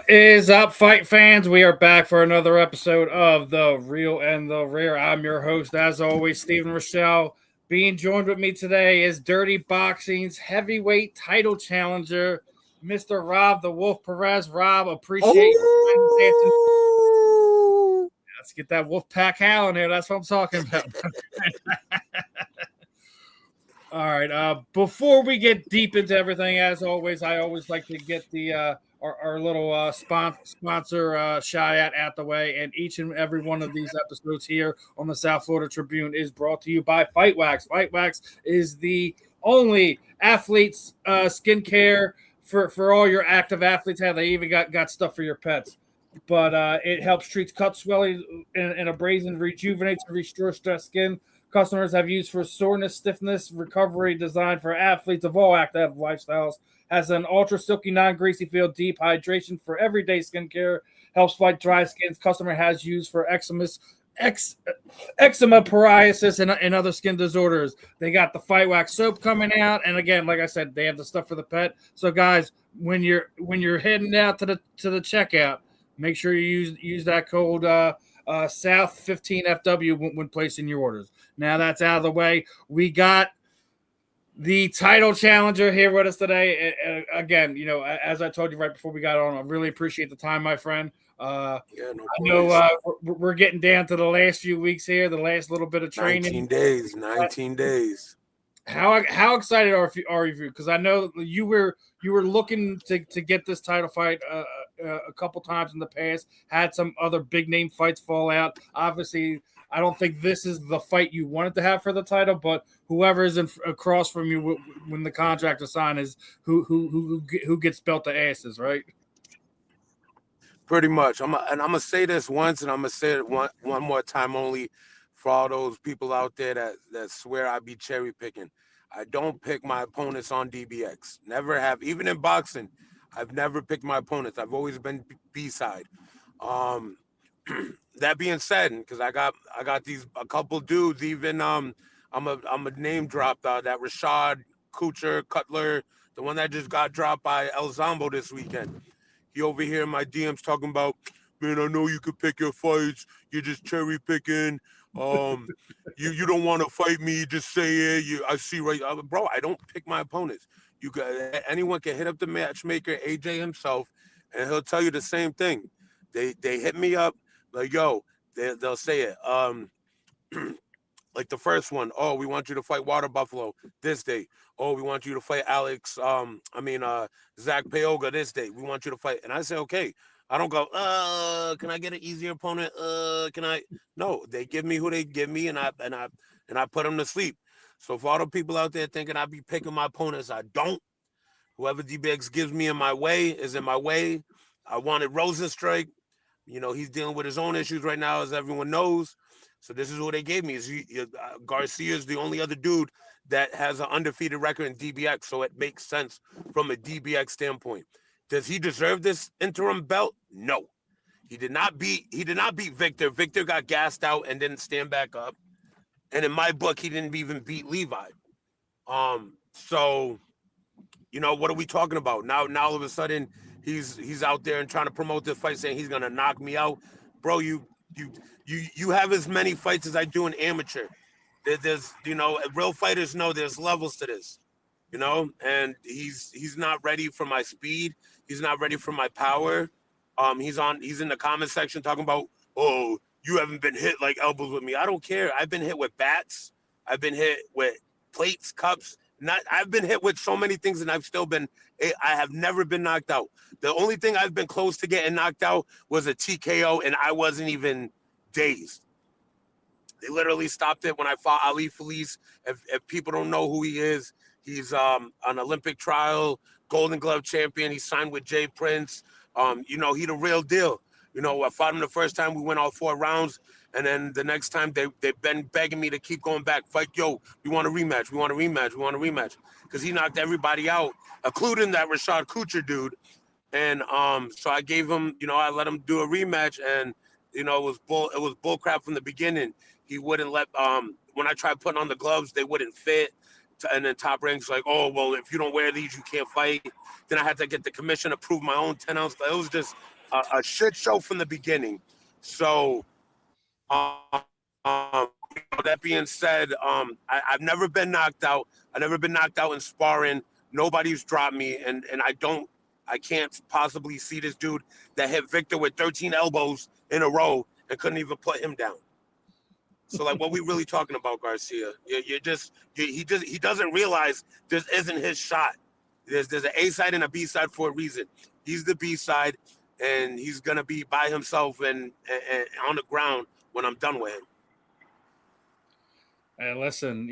What is up, fight fans? We are back for another episode of The Real and the Rare. I'm your host, as always, Steven Rychel. Being joined with me today is Dirty Boxing's heavyweight title challenger, Mr. Rob the Wolf Perez. Rob, appreciate your time this afternoon. Oh, Let's get that Wolf Pack howling here. That's what I'm talking about. All right. Before we get deep into everything, as always, I always like to get the our little sponsor shout out the way. And each and every one of these episodes here on the South Florida Tribune is brought to you by Fight Wax. Fight Wax is the only athletes skincare for all your active athletes. They even got stuff for your pets. But it helps treat cut, swelling, and abrasion, rejuvenates and restores stressed skin. Customers have used for soreness, stiffness, recovery, designed for athletes of all active lifestyles. Has an ultra silky, non-greasy feel, deep hydration for everyday skincare. Helps fight dry skins. Customer has used for eczema, psoriasis, and other skin disorders. They got the Fight Wax soap coming out, and again, like I said, they have the stuff for the pet. So, guys, when you're heading out to the checkout, make sure you use that code South 15FW when placing your orders. Now that's out of the way. We got the title challenger here with us today. And again, as I told you right before we got on, I really appreciate the time, my friend. I know we're getting down to the last few weeks here, the last little bit of training. 19 days. How excited are you? Because I know you were looking to get this title fight a couple times in the past. Had some other big name fights fall out. Obviously, I don't think this is the fight you wanted to have for the title. But whoever is across from you when the contract is signed is who gets belt to asses, right? Pretty much. I'm gonna say this once, and I'm gonna say it one more time only for all those people out there that swear I be cherry picking. I don't pick my opponents on DBX. Never have. Even in boxing, I've never picked my opponents. I've always been B-side. That being said, because I got a couple dudes. Even I'm a name drop that Rashad Cutler, the one that just got dropped by El Zombo this weekend. He over here in my DMs talking about, man, I know you could pick your fights. You're just cherry picking. You don't want to fight me. Just say it. I see right, bro. I don't pick my opponents. Anyone can hit up the matchmaker, AJ himself, and he'll tell you the same thing. They hit me up like, yo, they'll say it. Like the first one, oh, we want you to fight Water Buffalo this day. Oh, we want you to fight Zach Payoga this day. We want you to fight. And I say, okay. I don't go, can I get an easier opponent? Can I? No, they give me who they give me, and I put them to sleep. So for all the people out there thinking I be picking my opponents, I don't. Whoever DBX gives me in my way is in my way. I wanted Rosenstrike. He's dealing with his own issues right now, as everyone knows. So this is what they gave me. Garcia is the only other dude that has an undefeated record in DBX, so it makes sense from a DBX standpoint. Does he deserve this interim belt? No. He did not beat Victor. Victor got gassed out and didn't stand back up. And in my book, he didn't even beat Levi. So, what are we talking about? Now all of a sudden he's out there and trying to promote this fight saying he's gonna knock me out. Bro, you have as many fights as I do in amateur. There's real fighters know there's levels to this. And he's not ready for my speed. He's not ready for my power. He's in the comment section talking about, oh, you haven't been hit like elbows with me. I don't care. I've been hit with bats. I've been hit with plates, cups. I've been hit with so many things, and I have never been knocked out. The only thing I've been close to getting knocked out was a TKO, and I wasn't even dazed. They literally stopped it when I fought Ali Felice. If people don't know who he is, he's an Olympic trial, Golden Glove champion. He signed with Jay Prince. He the real deal. I fought him the first time. We went all 4 rounds. And then the next time they've been begging me to keep going back. Fight, yo, we want a rematch. We want a rematch. Because he knocked everybody out, including that Rashad Kucher dude. And so I gave him, I let him do a rematch. And, it was bull crap from the beginning. He wouldn't let, when I tried putting on the gloves, they wouldn't fit. And then Top Rank's like, oh, well, if you don't wear these, you can't fight. Then I had to get the commission to prove my own 10-ounce. It was just a shit show from the beginning. So, that being said, I've never been knocked out. I've never been knocked out in sparring. Nobody's dropped me, and I can't possibly see this dude that hit Victor with 13 elbows in a row and couldn't even put him down. So like, what we really talking about, Garcia? He doesn't realize this isn't his shot. There's an A side and a B side for a reason. He's the B side, and he's gonna be by himself and on the ground when I'm done with him. And listen,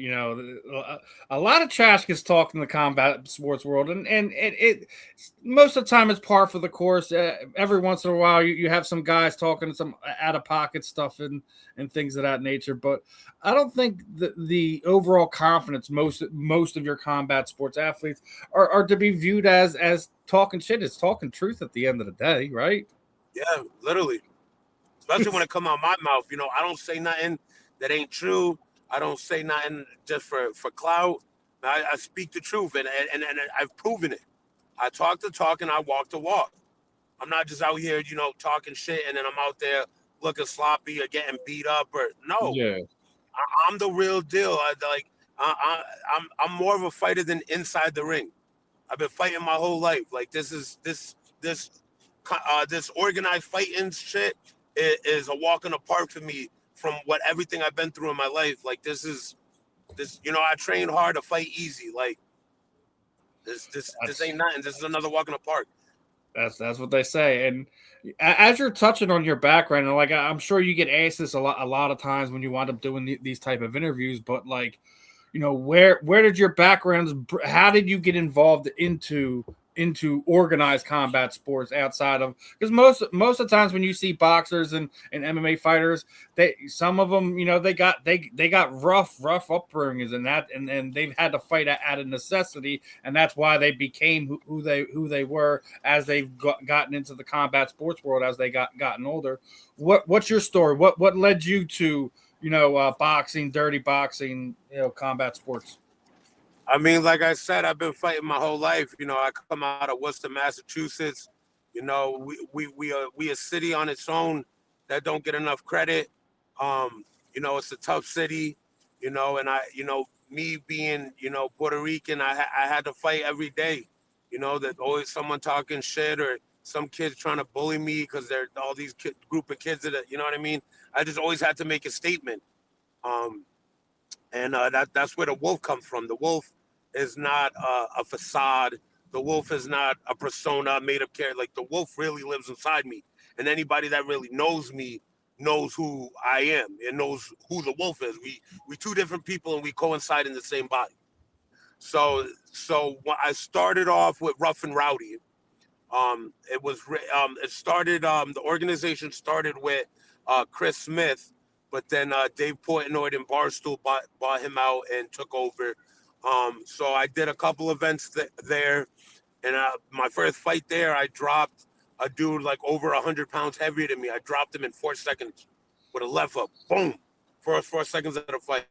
a lot of trash gets talked in the combat sports world, and it most of the time it's par for the course. Every once in a while, you have some guys talking some out of pocket stuff and things of that nature. But I don't think the overall confidence most of your combat sports athletes are to be viewed as talking shit. It's talking truth at the end of the day, right? Yeah, literally. Especially when it come out my mouth. I don't say nothing that ain't true. I don't say nothing just for clout. I speak the truth, and I've proven it. I talk the talk and I walk the walk. I'm not just out here, talking shit, and then I'm out there looking sloppy or getting beat up. Or no, Yeah. I'm the real deal. I'm more of a fighter than inside the ring. I've been fighting my whole life. Like this organized fighting shit is a walk in the park for me from everything I've been through in my life. Like this. I train hard to fight easy. Like this ain't nothing. This is another walk in the park. That's what they say. And as you're touching on your background, and like I'm sure you get asked this a lot of times when you wind up doing these type of interviews, but like, where did your backgrounds? How did you get involved into organized combat sports outside of, because most of the times when you see boxers and MMA fighters, some of them they got rough upbringings and they've had to fight out of necessity, and that's why they became who they were as they've gotten into the combat sports world as they gotten older. What's your story? What led you to boxing, dirty boxing, combat sports? I mean, like I said, I've been fighting my whole life. I come out of Worcester, Massachusetts. We a city on its own that don't get enough credit. It's a tough city. And me being Puerto Rican, I had to fight every day. There's always someone talking shit or some kids trying to bully me because they're all these group of kids that you know what I mean. I just always had to make a statement. And that's where the wolf comes from. The wolf is not a facade. The wolf is not a persona made up character. Like the wolf really lives inside me, and anybody that really knows me knows who I am and knows who the wolf is. We two different people, and we coincide in the same body. So I started off with Rough and Rowdy. It started. The organization started with Chris Smith, but then Dave Portnoy and Barstool bought him out and took over. So I did a couple events there, and my first fight there, I dropped a dude like over 100 pounds heavier than me. I dropped him in 4 seconds with a left hook. Boom! First 4 seconds of the fight.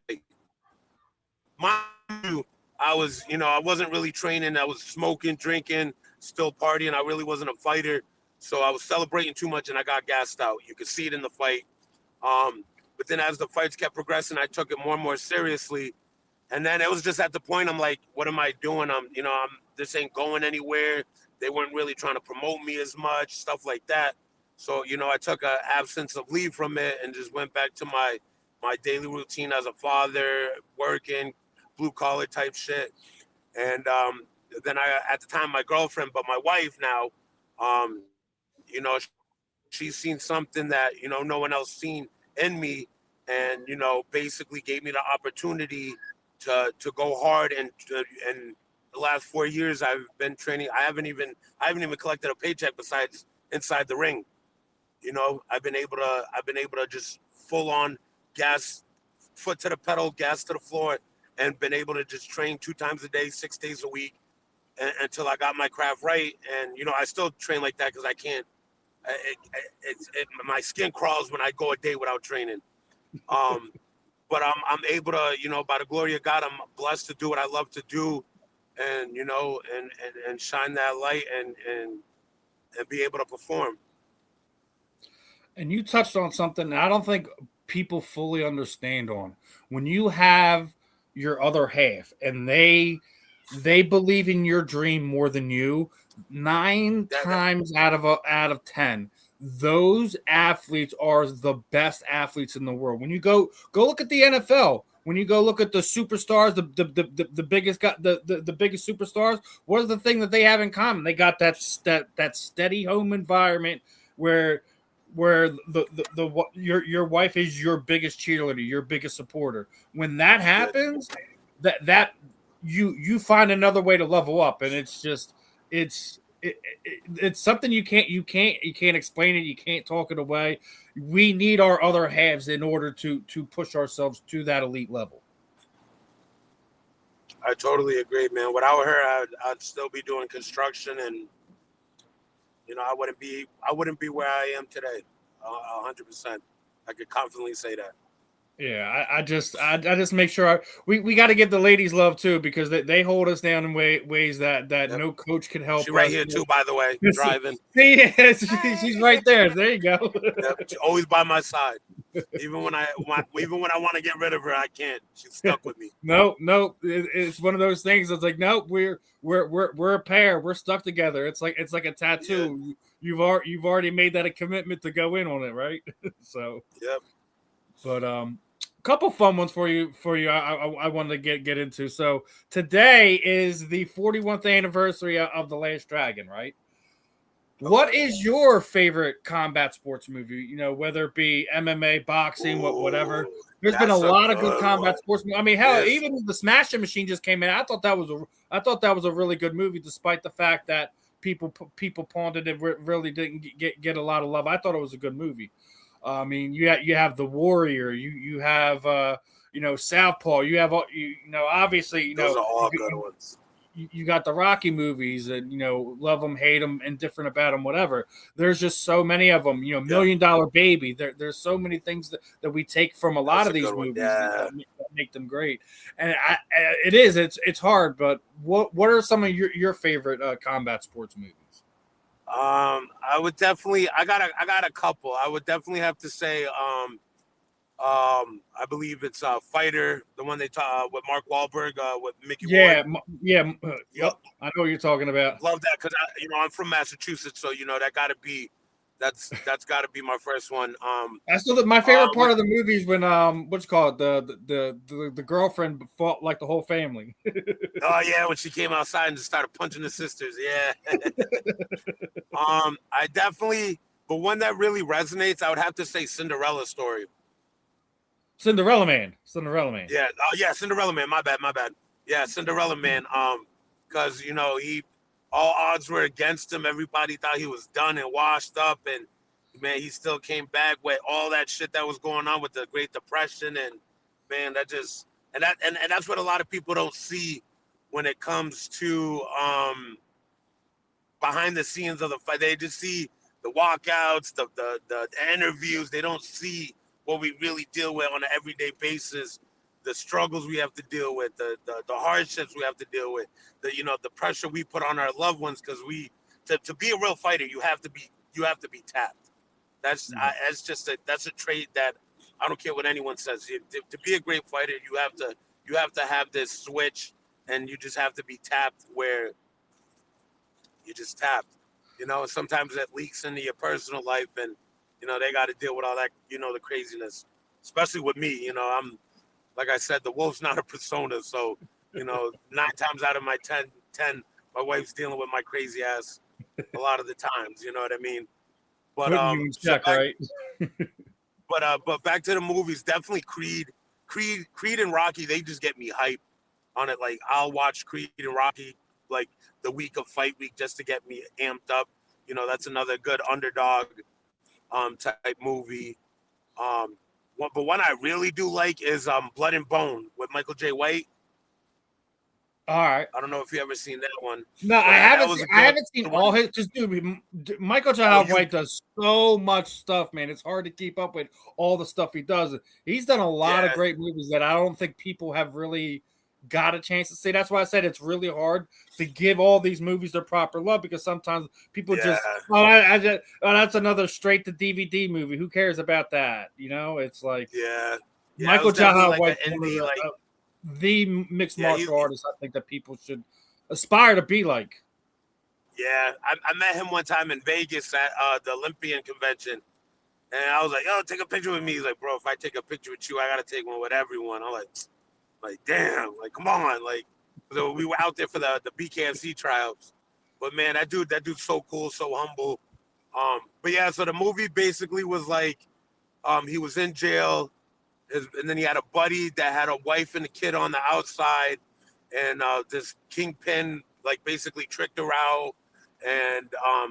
Mind you, I wasn't really training. I was smoking, drinking, still partying. I really wasn't a fighter. So I was celebrating too much and I got gassed out. You could see it in the fight. But then as the fights kept progressing, I took it more and more seriously. And then it was just at the point I'm like, what am I doing? This ain't going anywhere. They weren't really trying to promote me as much, stuff like that. So, I took an absence of leave from it and just went back to my daily routine as a father, working, blue collar type shit. And then at the time, my girlfriend, but my wife now, she's seen something that, no one else seen in me, and, basically gave me the opportunity to go hard. And the last 4 years I've been training. I haven't even collected a paycheck besides inside the ring. I've been able to just full on gas, foot to the pedal, gas to the floor, and been able to just train 2 times a day, 6 days a week, until I got my craft right. And I still train like that because I can't. My skin crawls when I go a day without training. But I'm able to, by the glory of God, I'm blessed to do what I love to do, and and shine that light and be able to perform. And you touched on something that I don't think people fully understand on. When you have your other half and they believe in your dream more than you, nine That times out of 10, those athletes are the best athletes in the world. When you go look at the NFL, when you go look at the superstars, the biggest the biggest superstars, what is the thing that they have in common? They got that steady home environment where your wife is your biggest cheerleader, your biggest supporter. When that happens, that you find another way to level up, and it's just it's something you can't explain it, you can't talk it away. We need our other halves in order to push ourselves to that elite level. I totally agree, man. Without her, I'd still be doing construction, and I wouldn't be where I am today. 100%. I could confidently say that. Yeah, I just make sure we got to give the ladies love too, because they hold us down in ways that Yep. no coach can help She right us. here too, by the way, driving. See, she's right there. There you go. Yep. She's always by my side. Even when I want to get rid of her, I can't. She's stuck with me. No, it's one of those things. It's like, nope, we're a pair. We're stuck together. It's like a tattoo. Yeah. You've already made that a commitment to go in on it, right? So, Yep. but couple fun ones for you. I wanted to get into. So today is the 41th anniversary of The Last Dragon, right? What is your favorite combat sports movie? You know, whether it be MMA, boxing, whatever. There's been a lot of good combat sports. I mean, hell, even the Smashing Machine just came in. I thought that was a really good movie, despite the fact that people pawned it and really didn't get a lot of love. I thought it was a good movie. I mean, you have The Warrior, you have Southpaw, you have obviously those are all good ones. You got the Rocky movies, and love them, hate them, indifferent about them, whatever. There's just so many of them. $1 Million Baby. There's so many things that we take from a lot of these movies that make them great. And it's hard, but what are some of your favorite combat sports movies? I would definitely. I got a couple. I would definitely have to say. I believe it's Fighter, the one they talk with Mark Wahlberg, with Mickey Ward. Yep. I know what you're talking about. Love that because I'm from Massachusetts, so that's got to be my first one. That's my favorite part of the movie is when what's called the girlfriend fought like the whole family. Oh yeah, when she came outside and just started punching the sisters. Yeah. I definitely, but one that really resonates, I would have to say Cinderella Story. Cinderella Man. Yeah. Oh yeah, Cinderella Man. My bad. Yeah, Cinderella Man. Because he, all odds were against him. Everybody thought he was done and washed up, and man, he still came back with all that shit that was going on with the Great Depression, and man, that's what a lot of people don't see when it comes to behind the scenes of the fight. They just see the walkouts, the interviews. They don't see what we really deal with on an everyday basis, the struggles we have to deal with, the hardships we have to deal with, the pressure we put on our loved ones, because to be a real fighter, you have to be tapped. That's that's a trait that I don't care what anyone says. To be a great fighter, you have to have this switch, and you just have to be tapped where you just tapped. Sometimes that leaks into your personal life, and they got to deal with all that, the craziness, especially with me. I'm, like I said, the wolf's not a persona. So, 9 times out of my 10, my wife's dealing with my crazy ass a lot of the times. You know what I mean? But right? but back to the movies, definitely Creed and Rocky. They just get me hype on it. Like, I'll watch Creed and Rocky like the week of fight week just to get me amped up. That's another good underdog type movie. But one I really do like is Blood and Bone with Michael J. White. All right. I don't know if you ever seen that one. No, I haven't seen all his. Just dude, Michael J. White does so much stuff, man. It's hard to keep up with all the stuff he does. He's done a lot of great movies that I don't think people have really got a chance to see. That's why I said it's really hard to give all these movies their proper love, because sometimes people just, that's another straight to DVD movie. Who cares about that? It's like, Michael Jaha like was an one of indie, the mixed martial artists I think that people should aspire to be like. Yeah, I met him one time in Vegas at the Olympian convention, and I was like, "Yo, take a picture with me." He's like, "Bro, if I take a picture with you, I gotta take one with everyone." I'm like, damn, like, come on, like, so we were out there for the BKFC tryouts, but man, that dude's so cool, so humble. But yeah, so the movie basically was like, he was in jail, and then he had a buddy that had a wife and a kid on the outside, and this kingpin like basically tricked her out, and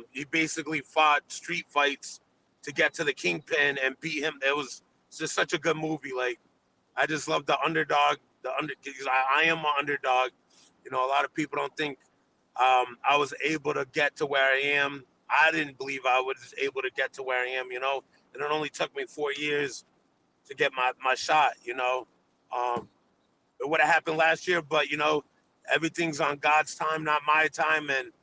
he basically fought street fights to get to the kingpin and beat him. It was just such a good movie. Like, I just love the underdog. Because I am an underdog. A lot of people don't think I was able to get to where I am. I didn't believe I was able to get to where I am. And it only took me 4 years to get my shot. It would have happened last year, but everything's on God's time, not my time, and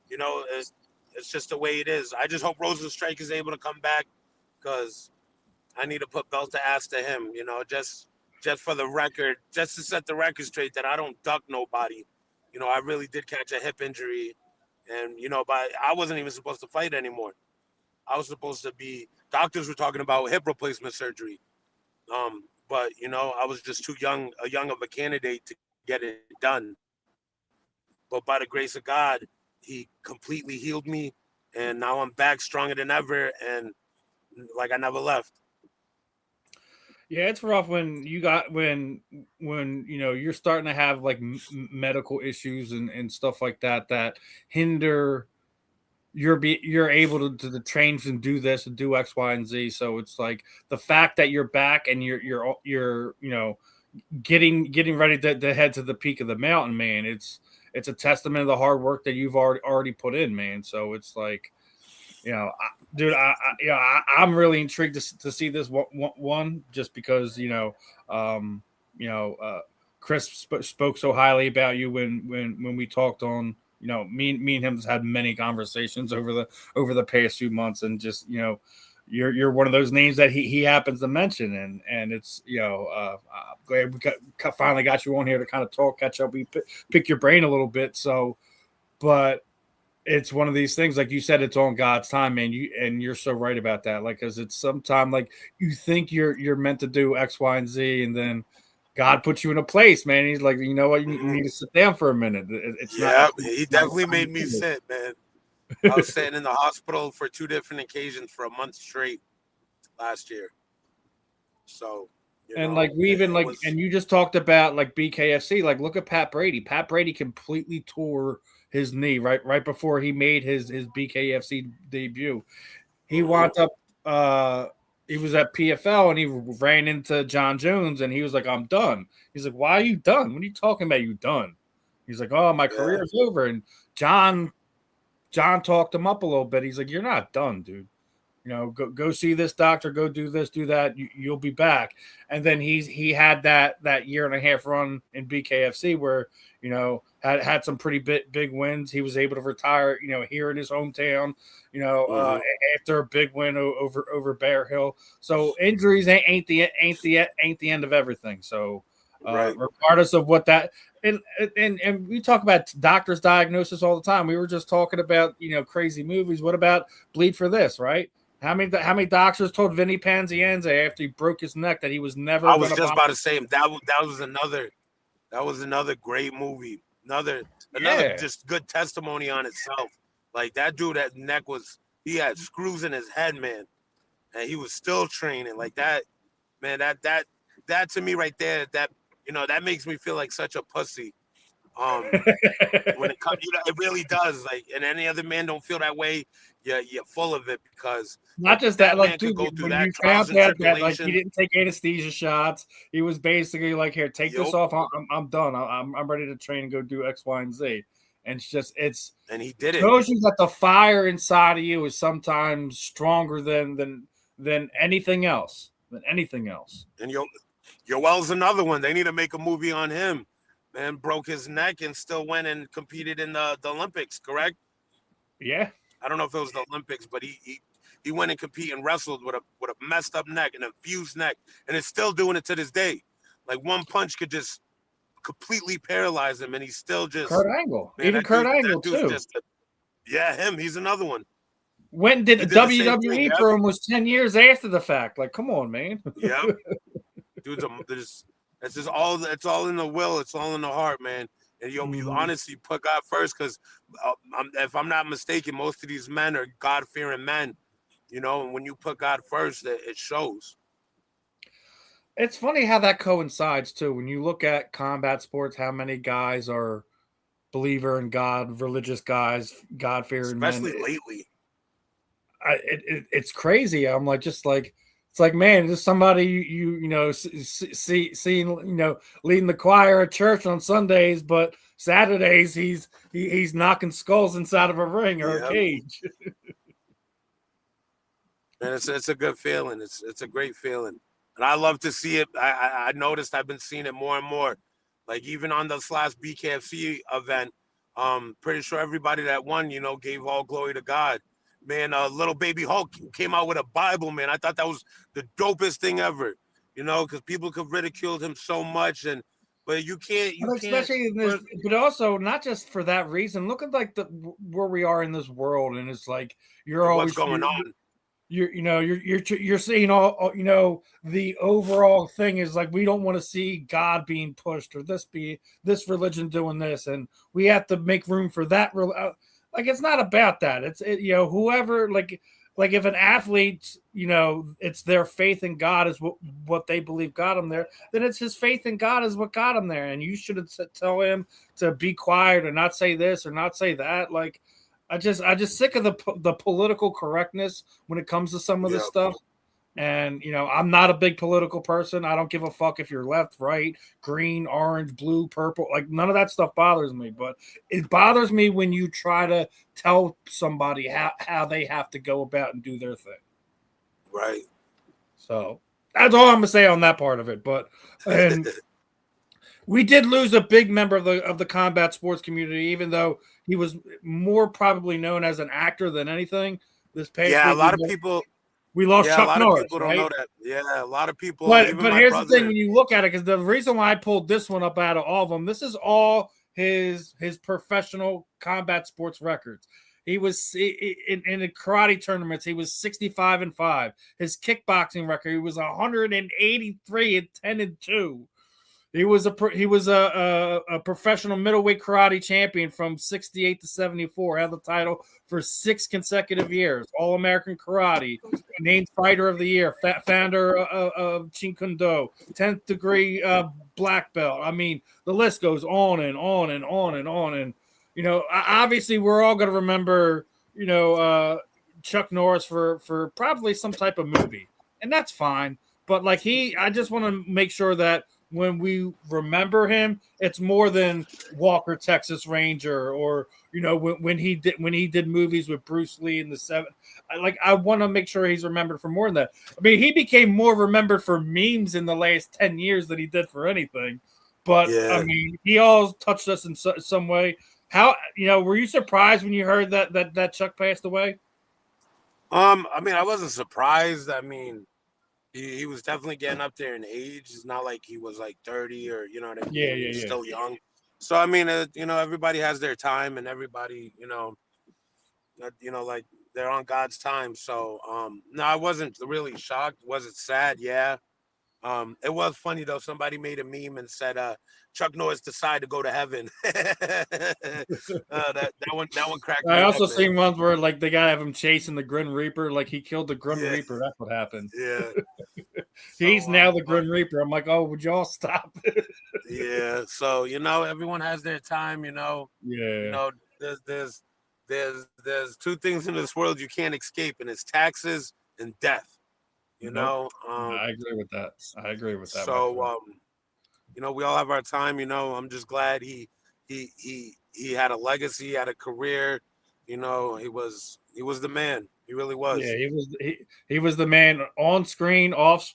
it's just the way it is. I just hope Rosenstrike is able to come back, because I need to put belt to ass to him. Just for the record, just to set the record straight that I don't duck nobody. I really did catch a hip injury, and but I wasn't even supposed to fight anymore. I was supposed to be. Doctors were talking about hip replacement surgery, but I was just too young of a candidate to get it done. But by the grace of God, he completely healed me, and now I'm back stronger than ever, and like I never left. Yeah, it's rough when you're starting to have like medical issues and stuff like that hinder you're able to train and do this and do X, Y, and Z. So it's like the fact that you're back and you're getting ready to head to the peak of the mountain, man. It's a testament of the hard work that you've already put in, man. So it's like, dude, I'm really intrigued to see this one, just because Chris spoke so highly about you when we talked on. Me and him has had many conversations over the past few months, and just you're one of those names that he happens to mention, and it's I'm glad we finally got you on here to kind of catch up, we pick your brain a little bit. So, but it's one of these things, like you said, it's on God's time, man. You're so right about that. Like, because it's sometime like you think you're meant to do X, Y, and Z, and then God puts you in a place, man. He's like, you know what, you need to sit down for a minute. He definitely made me sit, man. I was sitting in the hospital for 2 different occasions for a month straight last year. So, and you just talked about like BKFC. Like, look at Pat Brady. Pat Brady completely tore his knee right before he made his BKFC debut. He wound up he was at PFL and he ran into John Jones and he was like, "I'm done." He's like, "Why are you done? What are you talking about? You done?" He's like, "Oh, my career's over." And John talked him up a little bit. He's like, "You're not done, dude. Go see this doctor, go do this, do that. You'll be back." And then he had that year and a half run in BKFC where, had some pretty big wins. He was able to retire, here in his hometown, after a big win over Bear Hill. So injuries ain't the end of everything. So regardless of what that, and we talk about doctors' diagnosis all the time. We were just talking about, crazy movies. What about Bleed for This, right? How many doctors told Vinny Panzienza after he broke his neck that he was never? I was just about to say that was another great movie. Another just good testimony on itself. Like, that dude, that neck he had screws in his head, man, and he was still training like that. Man, that to me right there, that makes me feel like such a pussy. When it comes, it really does. Like, and any other man don't feel that way. You're full of it, because not just that, like, dude, go through when that you found that like, he didn't take anesthesia shots. He was basically like, "Here, take this off. I'm done. I'm ready to train and go do X, Y, and Z." And and he did it. Shows you that the fire inside of you is sometimes stronger than anything else. And Yoel's another one. They need to make a movie on him. man, broke his neck and still went and competed in the Olympics, correct? Yeah. I don't know if it was the Olympics, but he went and competed and wrestled with a messed up neck and a fused neck, and is still doing it to this day. Like one punch could just completely paralyze him, and he's still just Kurt Angle. man. Even Kurt Angle, That dude's too. just yeah, him. He's another one. Went and He did a did the same thing, WWE yeah. for almost 10 years after the fact. Like, come on, man. Yeah, dude's it's just all it's all in the will. It's all in the heart, man. And you honestly put God first, because if I'm not mistaken, most of these men are God-fearing men. You know, and when you put God first, it shows. It's funny how that coincides too. When you look at combat sports, how many guys are believer in God, religious guys, God-fearing men. Especially lately. It's crazy. I'm like, just like, it's like, man, just somebody you know seeing, you know, leading the choir at church on Sundays, but Saturdays he's knocking skulls inside of a ring or a cage. And it's a good feeling. It's a great feeling, and I love to see it. I noticed I've been seeing it more and more. Like even on this last BKFC event, pretty sure everybody that won, you know, gave all glory to God. Man, little baby Hulk came out with a Bible, man. I thought that was the dopest thing ever, you know, because people could ridicule him so much, but you can't, especially in this, but also not just for that reason. Look at like where we are in this world, and it's like you're always going on. You're seeing all, you know, the overall thing is like we don't want to see God being pushed or this religion doing this, and we have to make room for that. Like it's not about that. It's you know, whoever like if an athlete, you know, it's their faith in God is what they believe got him there, then it's his faith in God is what got him there, and you should tell him to be quiet or not say this or not say that. Like I just sick of the political correctness when it comes to some of this stuff. And, you know, I'm not a big political person. I don't give a fuck if you're left, right, green, orange, blue, purple. Like, none of that stuff bothers me. But it bothers me when you try to tell somebody how they have to go about and do their thing. Right. So that's all I'm going to say on that part of it. But and we did lose a big member of the combat sports community, even though he was more probably known as an actor than anything. This past week, a lot of people. We lost Chuck Norris. People don't know that. Yeah, a lot of people. But here's the thing: when you look at it, because the reason why I pulled this one up out of all of them, this is all his professional combat sports records. He was in the karate tournaments. He was 65-5. His kickboxing record, he was 183-10-2. He was a professional middleweight karate champion from 68 to 74. Had the title for 6 consecutive years. All-American karate, named fighter of the year, founder of Jeet Kune Do, 10th degree black belt. I mean, the list goes on and on and on and on. And you know, obviously, we're all going to remember, you know, Chuck Norris for probably some type of movie, and that's fine. But like I just want to make sure that when we remember him, it's more than Walker, Texas Ranger, or you know when he did movies with Bruce Lee in the 70s. I want to make sure he's remembered for more than that. I mean, he became more remembered for memes in the last 10 years than he did for anything. But I mean, he all touched us in some way. How, you know, were you surprised when you heard that Chuck passed away? I mean, I wasn't surprised. I mean, he was definitely getting up there in age. It's not like he was like 30 or, you know what I mean? Yeah. He's still young. So, I mean, you know, everybody has their time, and everybody, you know, like they're on God's time. So, no, I wasn't really shocked. Was it sad? Yeah. It was funny though. Somebody made a meme and said, Chuck Norris decided to go to heaven. that one cracked me up. I also seen ones where like they gotta have him chasing the Grim Reaper, like he killed the Grim Reaper. That's what happened. Yeah. He's now the Grim Reaper. I'm like, oh, would y'all stop? Yeah. So, you know, everyone has their time, you know. Yeah. You know, there's 2 things in this world you can't escape, and it's taxes and death. You know, I agree with that. So, you know, we all have our time. You know, I'm just glad he had a legacy, he had a career. You know, he was the man. He really was. Yeah, he was the man on screen, off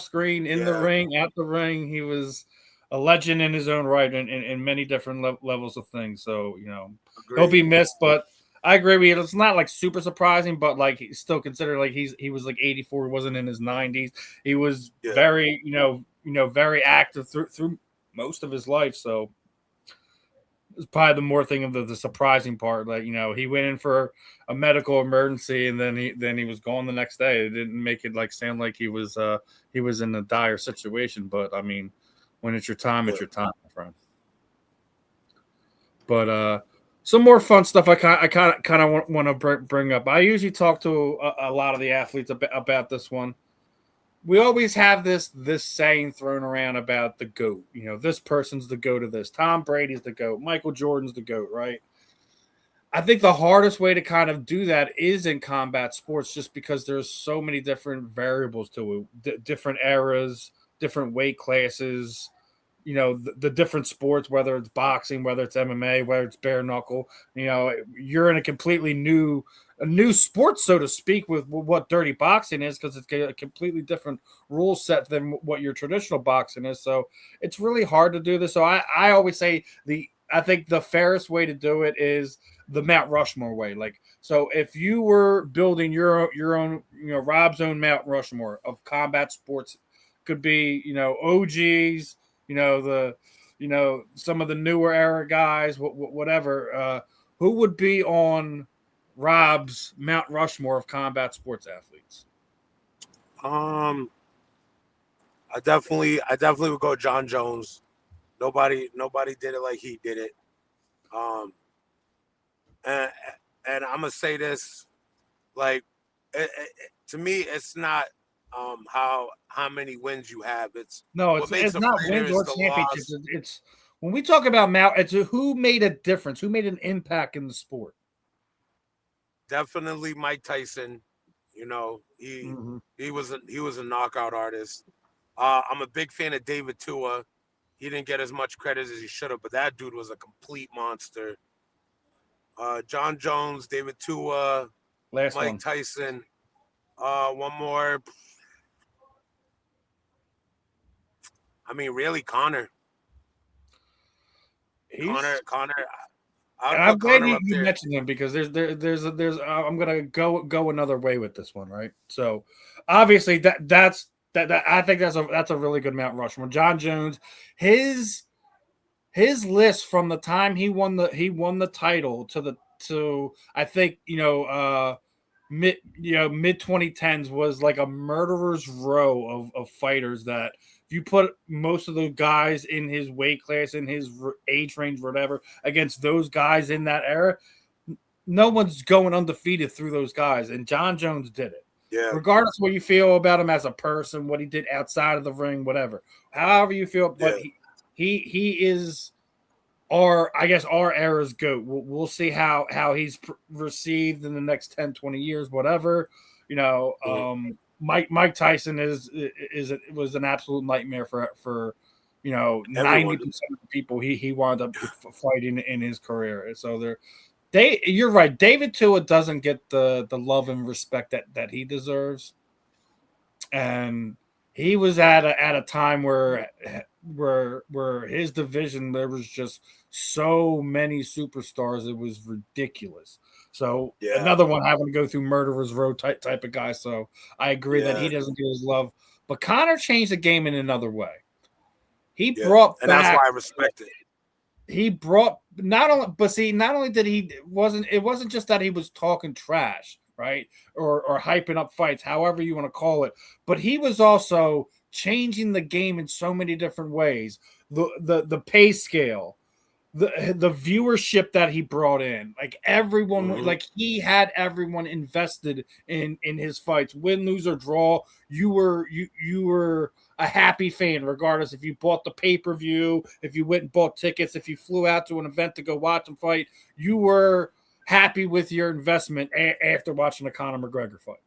screen, in the ring, out the ring. He was a legend in his own right in many different levels of things. So, he'll Agreed. be missed, but I agree with you. It's not like super surprising, but like he's still considered like he was like 84, he wasn't in his 90s. He was very, very active through most of his life. So it's probably the more thing of the surprising part. Like, he went in for a medical emergency and then he was gone the next day. It didn't make it like sound like he was in a dire situation. But I mean, when it's your time, it's your time, my friend. But some more fun stuff I kind of want to bring up. I usually talk to a lot of the athletes about this one. We always have this saying thrown around about the GOAT. This person's the GOAT of this. Tom Brady's the GOAT. Michael Jordan's the GOAT, right? I think the hardest way to kind of do that is in combat sports, just because there's so many different variables to it, different eras, different weight classes, the different sports, whether it's boxing, whether it's MMA, whether it's bare knuckle. You're in a completely new sport, so to speak, with what dirty boxing is, because it's a completely different rule set than what your traditional boxing is. So it's really hard to do this. So I always say I think the fairest way to do it is the Mount Rushmore way. Like, so if you were building your own, Rob's own Mount Rushmore of combat sports, could be, OGs, some of the newer era guys, whatever, who would be on Rob's Mount Rushmore of combat sports athletes? I definitely would go John Jones. Nobody did it like he did it. And I'm gonna say this, like, to me, it's not how many wins you have. It's not wins or championships. It's when we talk about Mount, it's who made a difference, who made an impact in the sport. Definitely Mike Tyson. He was a knockout artist. I'm a big fan of David Tua. He didn't get as much credit as he should have, but that dude was a complete monster. John Jones, David Tua, Mike Tyson. One more. I mean, really, Connor. Connor. I'm glad you mentioned him, because there's I'm gonna go another way with this one, right? So obviously that's I think that's a really good Mount Rushmore. John Jones, his list from the time he won the title to I think mid 2010s was like a murderer's row of fighters that if you put most of the guys in his weight class, in his age range, whatever, against those guys in that era, no one's going undefeated through those guys. And John Jones did it. Yeah. Regardless of what you feel about him as a person, what he did outside of the ring, whatever. However you feel, but he is our era's GOAT. We'll see how he's received in the next 10, 20 years, whatever. Mike Tyson was an absolute nightmare for 90% of the people he wound up fighting in his career. So you're right. David Tua doesn't get the love and respect that he deserves, and he was at a time where his division, there was just so many superstars, it was ridiculous. So another one having to go through murderer's row type of guy. So I agree that he doesn't get his love. But Connor changed the game in another way. He brought back, that's why I respect it. He brought not only did it wasn't just that he was talking trash, right? Or hyping up fights, however you want to call it, but he was also changing the game in so many different ways. The pay scale, the viewership that he brought in, like everyone, like he had everyone invested in his fights, win, lose, or draw. You were a happy fan, regardless if you bought the pay-per-view, if you went and bought tickets, if you flew out to an event to go watch him fight, you were happy with your investment after watching a Conor McGregor fight.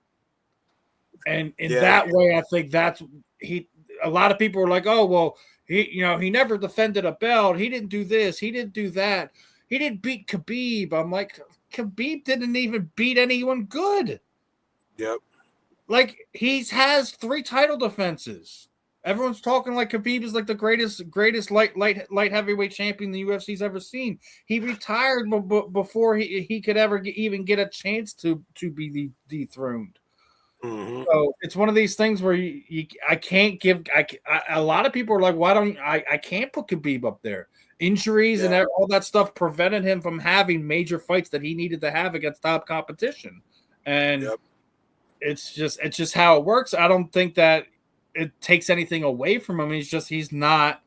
And in that way, I think a lot of people were like, oh, well, he never defended a belt. He didn't do this. He didn't do that. He didn't beat Khabib. I'm like, Khabib didn't even beat anyone good. Yep. Like, he has 3 title defenses. Everyone's talking like Khabib is like the greatest light heavyweight champion the UFC's ever seen. He retired before he could ever even get a chance to be dethroned. Mm-hmm. So it's one of these things where I can't give. A lot of people are like, why don't I can't put Khabib up there? Injuries and all that stuff prevented him from having major fights that he needed to have against top competition, and it's just how it works. I don't think that it takes anything away from him. He's not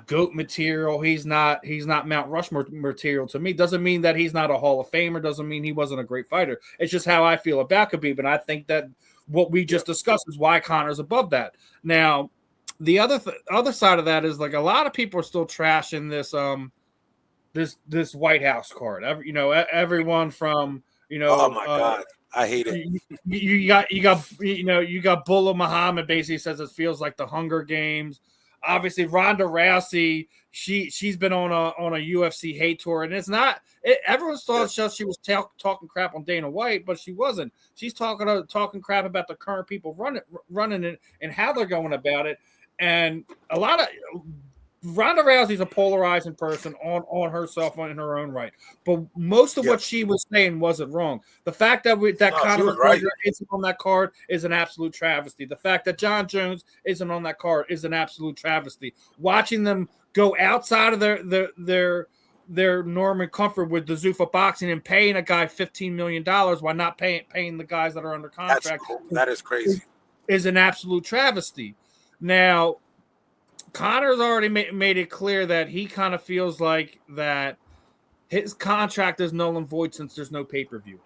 GOAT material. He's not Mount Rushmore material to me. Doesn't mean that he's not a Hall of Famer. Doesn't mean he wasn't a great fighter. It's just how I feel about Khabib, and I think that what we just discussed is why Conor's above that. Now, the other side of that is like a lot of people are still trashing this White House card. Everyone from Oh my God, I hate it. You got Bullah Muhammad basically says it feels like the Hunger Games. Obviously, Ronda Rousey, she's been on a UFC hate tour, and it's not. Everyone thought she was talking crap on Dana White, but she wasn't. She's talking crap about the current people running it and how they're going about it. And a lot of Ronda Rousey's a polarizing person on herself in her own right, but most of what she was saying wasn't wrong. The fact that Conor McGregor isn't on that card is an absolute travesty. The fact that John Jones isn't on that card is an absolute travesty. Watching them go outside of their norm and comfort with the Zuffa boxing and paying a guy $15 million while not paying the guys that are under contract. That is crazy. Is an absolute travesty. Now, Conor's already made it clear that he kind of feels like that his contract is null and void since there's no pay-per-view.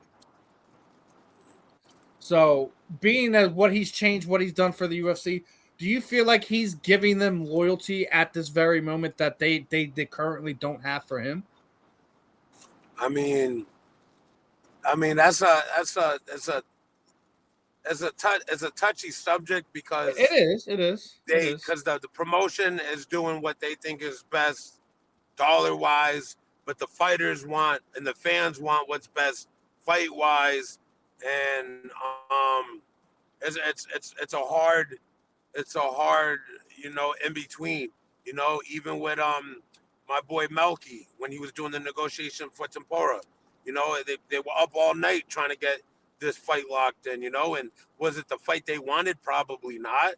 So, being that what he's changed, what he's done for the UFC, do you feel like he's giving them loyalty at this very moment that they currently don't have for him? I mean, that's a touchy subject because it is because the promotion is doing what they think is best dollar wise, but the fighters want and the fans want what's best fight wise, and it's a hard in between, even with my boy Melky when he was doing the negotiation for Tempora, they were up all night trying to get this fight locked in, and was it the fight they wanted? Probably not.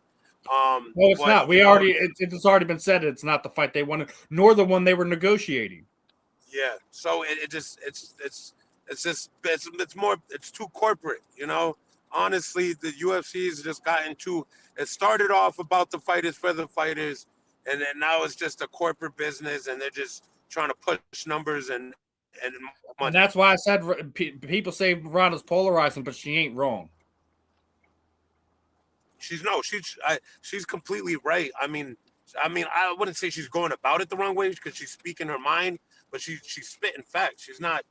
No, it's not. It's already been said it's not the fight they wanted, nor the one they were negotiating. Yeah. So it's too corporate, Honestly, the UFC has just gotten too. It started off about the fighters for the fighters, and then now it's just a corporate business, and they're just trying to push numbers and money. And that's why I said people say Ronda's polarizing, but she ain't wrong. She's completely right. I mean, I wouldn't say she's going about it the wrong way because she's speaking her mind, but she's spitting facts. She's not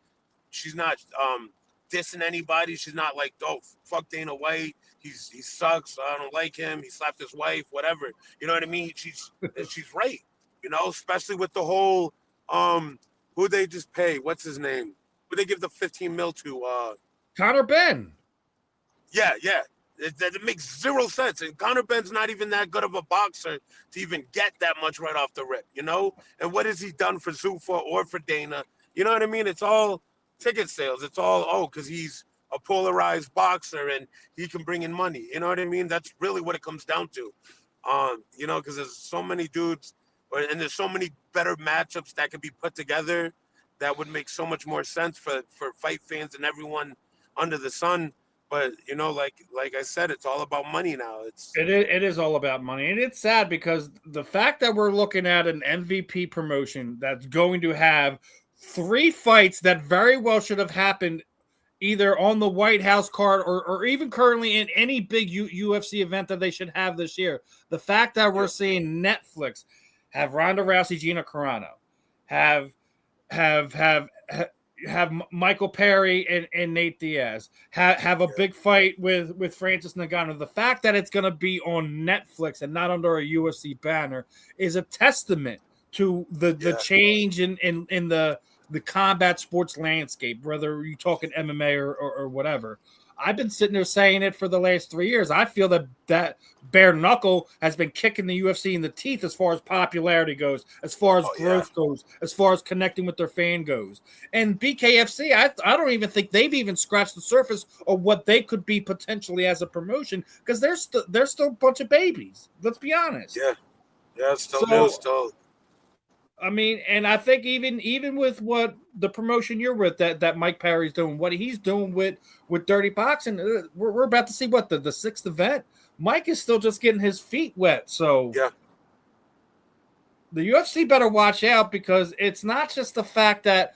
dissing anybody. She's not like, oh, fuck Dana White. He sucks. I don't like him. He slapped his wife. Whatever. You know what I mean? She's right. Especially with the whole who they just pay. What's his name? Who they give the 15 mil to? Conor Ben. Yeah. It makes zero sense. And Conor Ben's not even that good of a boxer to even get that much right off the rip, And what has he done for Zuffa or for Dana? You know what I mean? It's all ticket sales. It's all, because he's a polarized boxer and he can bring in money. You know what I mean? That's really what it comes down to. Because there's so many dudes and there's so many better matchups that can be put together that would make so much more sense for fight fans and everyone under the sun. But like I said, it's all about money now. It is all about money, and it's sad because the fact that we're looking at an MVP promotion that's going to have 3 fights that very well should have happened either on the White House card or even currently in any big UFC event that they should have this year. The fact that we're seeing Netflix have Ronda Rousey, Gina Carano, have Michael Perry and Nate Diaz, have a big fight with Francis Ngannou. The fact that it's going to be on Netflix and not under a UFC banner is a testament to the change in the combat sports landscape, whether you're talking MMA or whatever. I've been sitting there saying it for the last 3 years. I feel that bare knuckle has been kicking the UFC in the teeth as far as popularity goes, as far as growth goes, as far as connecting with their fan goes. And BKFC, I don't even think they've even scratched the surface of what they could be potentially as a promotion, because they're still a bunch of babies. Let's be honest. Yeah, still new, still. I mean, and I think even with what the promotion you're with, that Mike Perry's doing, what he's doing with Dirty Boxing, we're about to see what the 6th event. Mike is still just getting his feet wet, so the UFC better watch out, because it's not just the fact that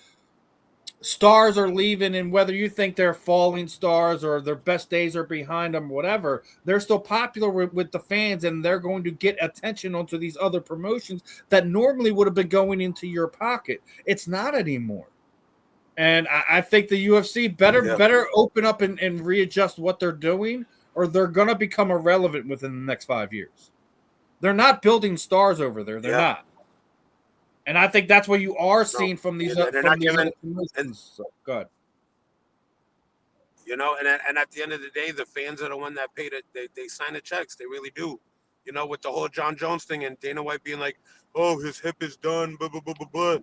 stars are leaving, and whether you think they're falling stars or their best days are behind them, whatever, they're still popular with the fans, and they're going to get attention onto these other promotions that normally would have been going into your pocket. It's not anymore. And I think the UFC better open up and readjust what they're doing, or they're going to become irrelevant within the next 5 years. They're not building stars over there. They're not. And I think that's what you are seeing from these other promotions. So, go ahead. You know, and at the end of the day, the fans are the one that paid it. They sign the checks. They really do. You know, with the whole John Jones thing and Dana White being like, "Oh, his hip is done." Blah blah blah blah blah.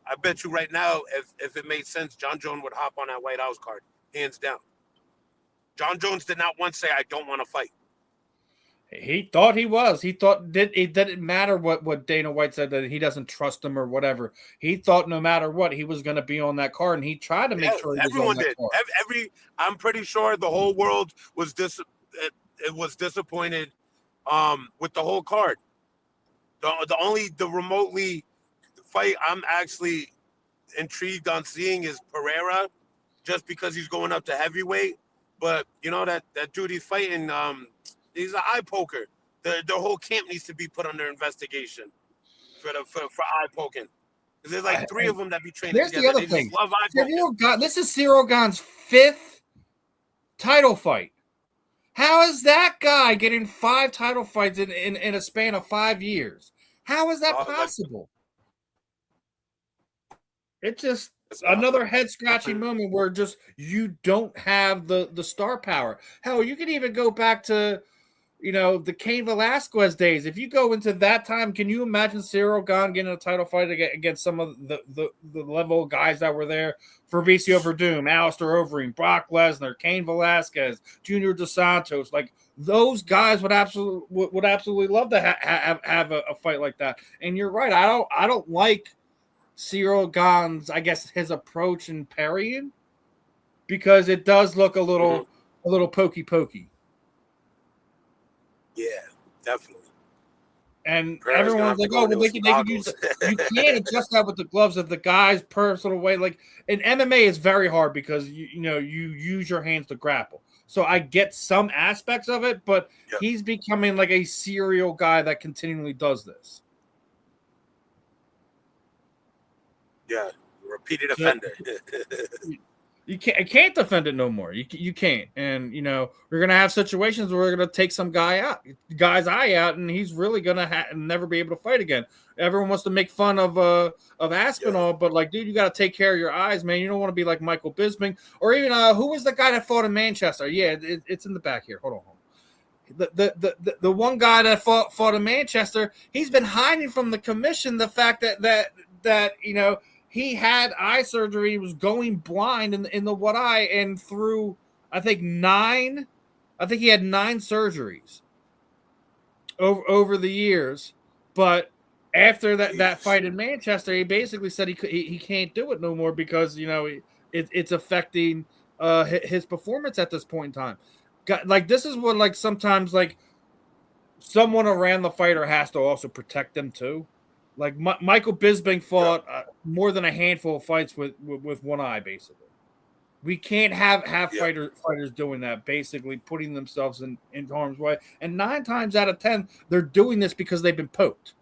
I bet you right now, if it made sense, John Jones would hop on that White House card, hands down. John Jones did not once say, "I don't want to fight." He thought he was. He thought it didn't matter what Dana White said, that he doesn't trust him or whatever. He thought no matter what, he was going to be on that card, and he tried to make sure everyone did. I'm pretty sure the whole world was was disappointed with the whole card. The remotely fight I'm actually intrigued on seeing is Pereira, just because he's going up to heavyweight. But you know that dude he's fighting. He's an eye poker. The whole camp needs to be put under investigation for eye poking. There's like 3 of them that be training together. The other they thing. Just love eye poking. This is Cyril Gane's 5th title fight. How is that guy getting 5 title fights in a span of 5 years? How is that possible? It's just another head-scratching moment where just you don't have the star power. Hell, you can even go back to, the Cain Velasquez days. If you go into that time, can you imagine Cyril Gane getting a title fight against some of the level of guys that were there? Fabricio Verdum, Alistair Overeem, Brock Lesnar, Cain Velasquez, Junior Dos Santos. Like, those guys would absolutely love to have a fight like that. And you're right. I don't like Cyril Gane's, I guess, his approach in parrying, because it does look a little pokey. Yeah, definitely. And everyone's like, "Oh, well, they can use it." You can't adjust that with the gloves of the guy's personal way. Like in MMA, it's very hard because you use your hands to grapple. So I get some aspects of it, but he's becoming like a serial guy that continually does this. Yeah, repeated offender. You can't defend it no more. You can't. And we're gonna have situations where we're gonna take some guy's eye out, and he's really gonna never be able to fight again. Everyone wants to make fun of Aspinall, but like, dude, you got to take care of your eyes, man. You don't want to be like Michael Bisping, or even who was the guy that fought in Manchester? Yeah, it's in the back here. Hold on. The one guy that fought in Manchester, he's been hiding from the commission the fact that he had eye surgery. He was going blind in the one eye, and through I think he had 9 surgeries over the years. But after that fight in Manchester, he basically said he can't do it no more because it's affecting his performance at this point in time. Like, this is what, like, sometimes, like, someone around the fighter has to also protect them too. Like Michael Bisping fought more than a handful of fights with one eye, basically. We can't have fighters doing that, basically putting themselves in harm's way. And 9 times out of 10, they're doing this because they've been poked.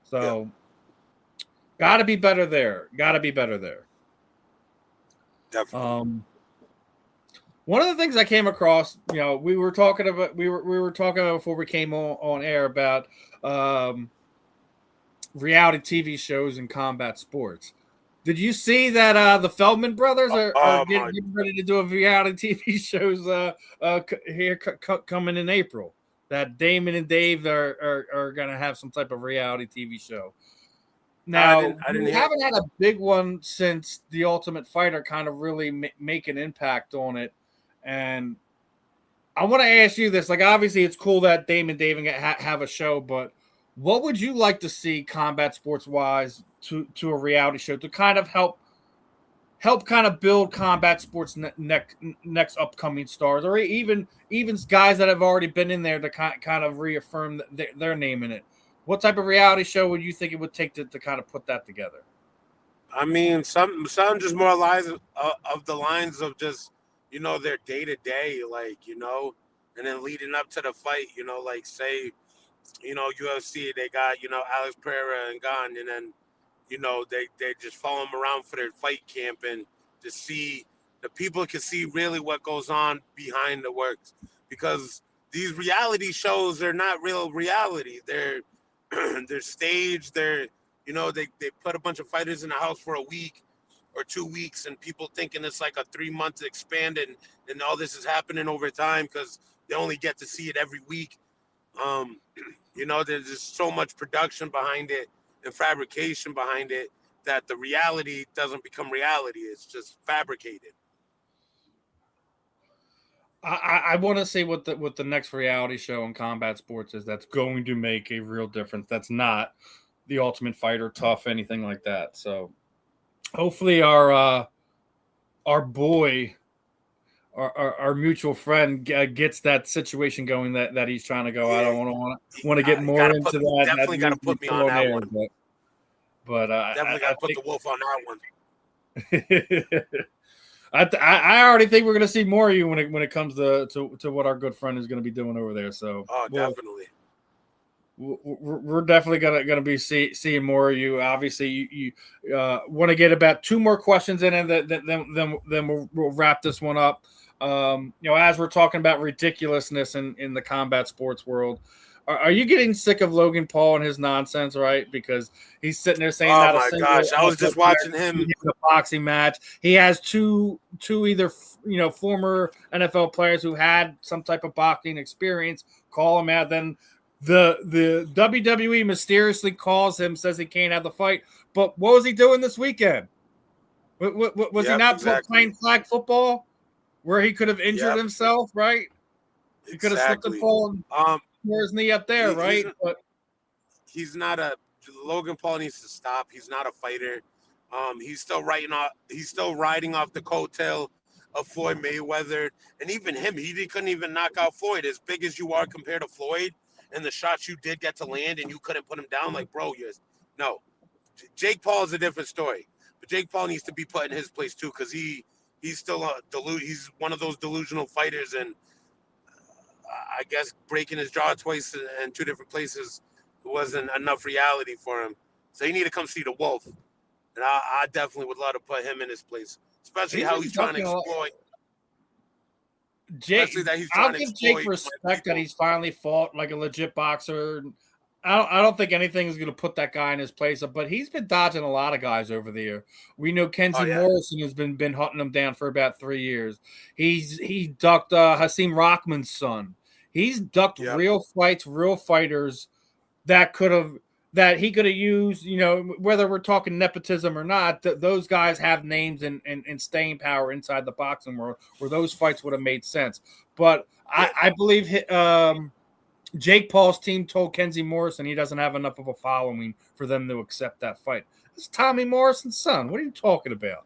So, gotta be better there. Definitely. One of the things I came across, we were talking about before we came on air about reality TV shows and combat sports. Did you see that the Feldman brothers are getting ready to do a reality TV shows coming in April? That Damon and Dave are going to have some type of reality TV show. Now, we haven't had a big one since The Ultimate Fighter kind of really make an impact on it. And I want to ask you this. Like, obviously, it's cool that Damon and Dave have a show, but what would you like to see combat sports-wise to a reality show to kind of help kind of build combat sports next upcoming stars, or even guys that have already been in there to kind of reaffirm their name in it? What type of reality show would you think it would take to kind of put that together? I mean, some just more lines of the lines of just, their day to day, like, and then leading up to the fight, like say, UFC, they got, Alex Pereira and Gon, and then, they just follow them around for their fight camp and to see the people can see really what goes on behind the works, because these reality shows are not real reality. They're staged. They're, they put a bunch of fighters in the house for a week or 2 weeks, and people thinking it's like a 3 month expand, and all this is happening over time because they only get to see it every week. There's just so much production behind it and fabrication behind it that the reality doesn't become reality. It's just fabricated. I want to see what the next reality show in combat sports is that's going to make a real difference. That's not The Ultimate Fighter, Tough, anything like that. So hopefully our boy, our mutual friend gets that situation going that he's trying to go. Yeah. I don't want to get more into that. Definitely got to put me on that one. But definitely got to put the wolf on that one. I already think we're going to see more of you when it comes to what our good friend is going to be doing over there. So definitely, we're definitely going to be seeing more of you. Obviously, you want to get about 2 more questions in, and then we'll wrap this one up. As we're talking about ridiculousness in the combat sports world. Are you getting sick of Logan Paul and his nonsense, right? Because he's sitting there saying, "Oh my gosh, I was just watching him in a boxing match." He has two either former NFL players who had some type of boxing experience call him out. Then the WWE mysteriously calls him, says he can't have the fight. But what was he doing this weekend? Was he not playing flag football where he could have injured himself, right? He could have slipped and fallen. His knee up there, right? He's not a Logan Paul needs to stop. He's not a fighter. He's still riding off the coattail of Floyd Mayweather, and even him, he couldn't even knock out Floyd. As big as you are compared to Floyd, and the shots you did get to land, and you couldn't put him down, like, bro, no. Jake Paul is a different story, but Jake Paul needs to be put in his place too, because he's still he's one of those delusional fighters, and I guess breaking his jaw twice in 2 different places wasn't enough reality for him. So he need to come see the Wolf. And I definitely would love to put him in his place, especially how he's trying to exploit. Jake, I'll give Jake respect that he's finally fought like a legit boxer. I don't think anything is going to put that guy in his place, but he's been dodging a lot of guys over the year. We know Kenzie Morrison has been hunting him down for about 3 years. He ducked Hasim Rahman's son. He's ducked real fights, real fighters that he could have used. Whether we're talking nepotism or not, those guys have names and staying power inside the boxing world where those fights would have made sense. But I believe Jake Paul's team told Kenzie Morrison he doesn't have enough of a following for them to accept that fight. It's Tommy Morrison's son. What are you talking about?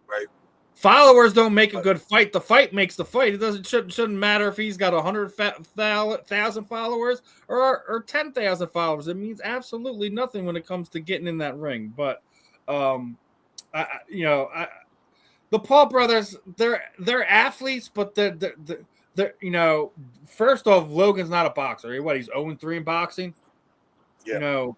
Right. Followers don't make a good fight. The fight makes the fight. It shouldn't matter if he's got 100,000 followers or 10,000 followers. It means absolutely nothing when it comes to getting in that ring. But the Paul brothers, they're athletes, but they're first off, Logan's not a boxer. He's 0-3 in boxing. Yeah.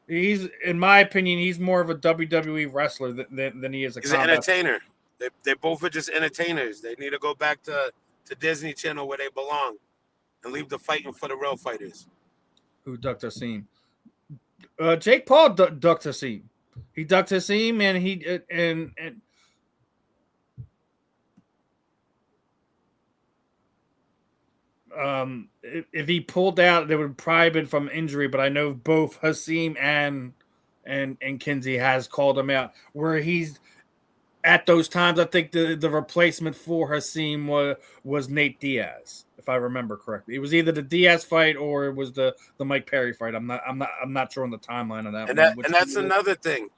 He's in my opinion, he's more of a WWE wrestler than he is a. He's an entertainer. They both are just entertainers. They need to go back to Disney Channel where they belong, and leave the fighting for the real fighters. Who ducked Hasim? Jake Paul ducked Hasim. He ducked Hasim, and if he pulled out, it would probably been from injury. But I know both Hasim and Kinsey has called him out where he's at those times. I think the replacement for Hasim was Nate Diaz, if I remember correctly. It was either the Diaz fight or it was the Mike Perry fight. I'm not sure on the timeline of that And one. that's another thing.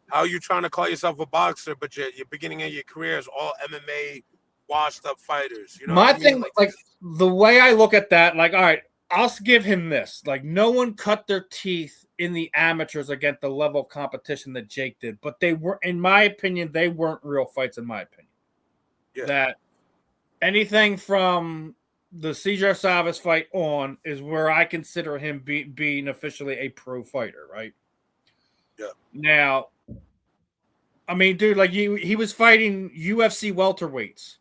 How are you trying to call yourself a boxer, but your beginning of your career is all MMA washed up fighters? You know My what I mean? thing, like the way I look at that, like, all right, I'll give him this. Like, no one cut their teeth in the amateurs against the level of competition that Jake did, but they were, in my opinion, they weren't real fights. In my opinion, that anything from the Cesar Chavez fight on is where I consider him being officially a pro fighter, right? Yeah. Now, I mean, dude, like he was fighting UFC welterweights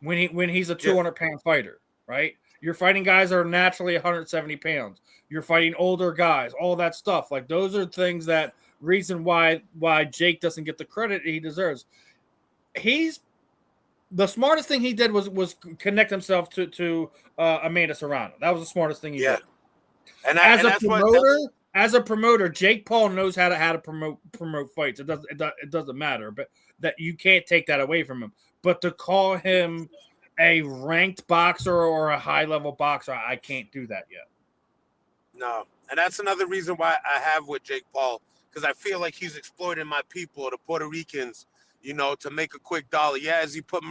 when he's a 200-pound fighter, right? You're fighting guys that are naturally 170 pounds. You're fighting older guys, all that stuff. Like those are things that reason why Jake doesn't get the credit he deserves. He's the smartest thing he did was connect himself to Amanda Serrano. That was the smartest thing he did. And as a promoter, Jake Paul knows how to promote fights. It doesn't matter, but that you can't take that away from him. But to call him a ranked boxer or a high level boxer, I can't do that yet. No, and that's another reason why I have with Jake Paul, because I feel like he's exploiting my people, the Puerto Ricans, you know, to make a quick dollar. Yeah, as he put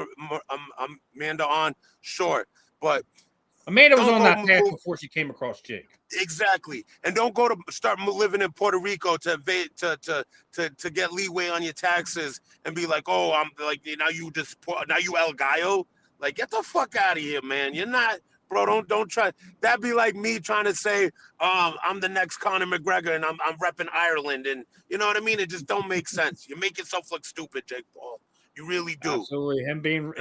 Amanda on, sure, but Amanda was on that path before she came across Jake. Exactly, and don't go to start living in Puerto Rico to evade to get leeway on your taxes and be like, oh, I'm like now you El Gallo. Like, get the fuck out of here, man. You're not, bro. Don't try. That'd be like me trying to say, I'm the next Conor McGregor and I'm repping Ireland, and you know what I mean. It just don't make sense. You make yourself look stupid, Jake Paul. You really do. Absolutely. Him being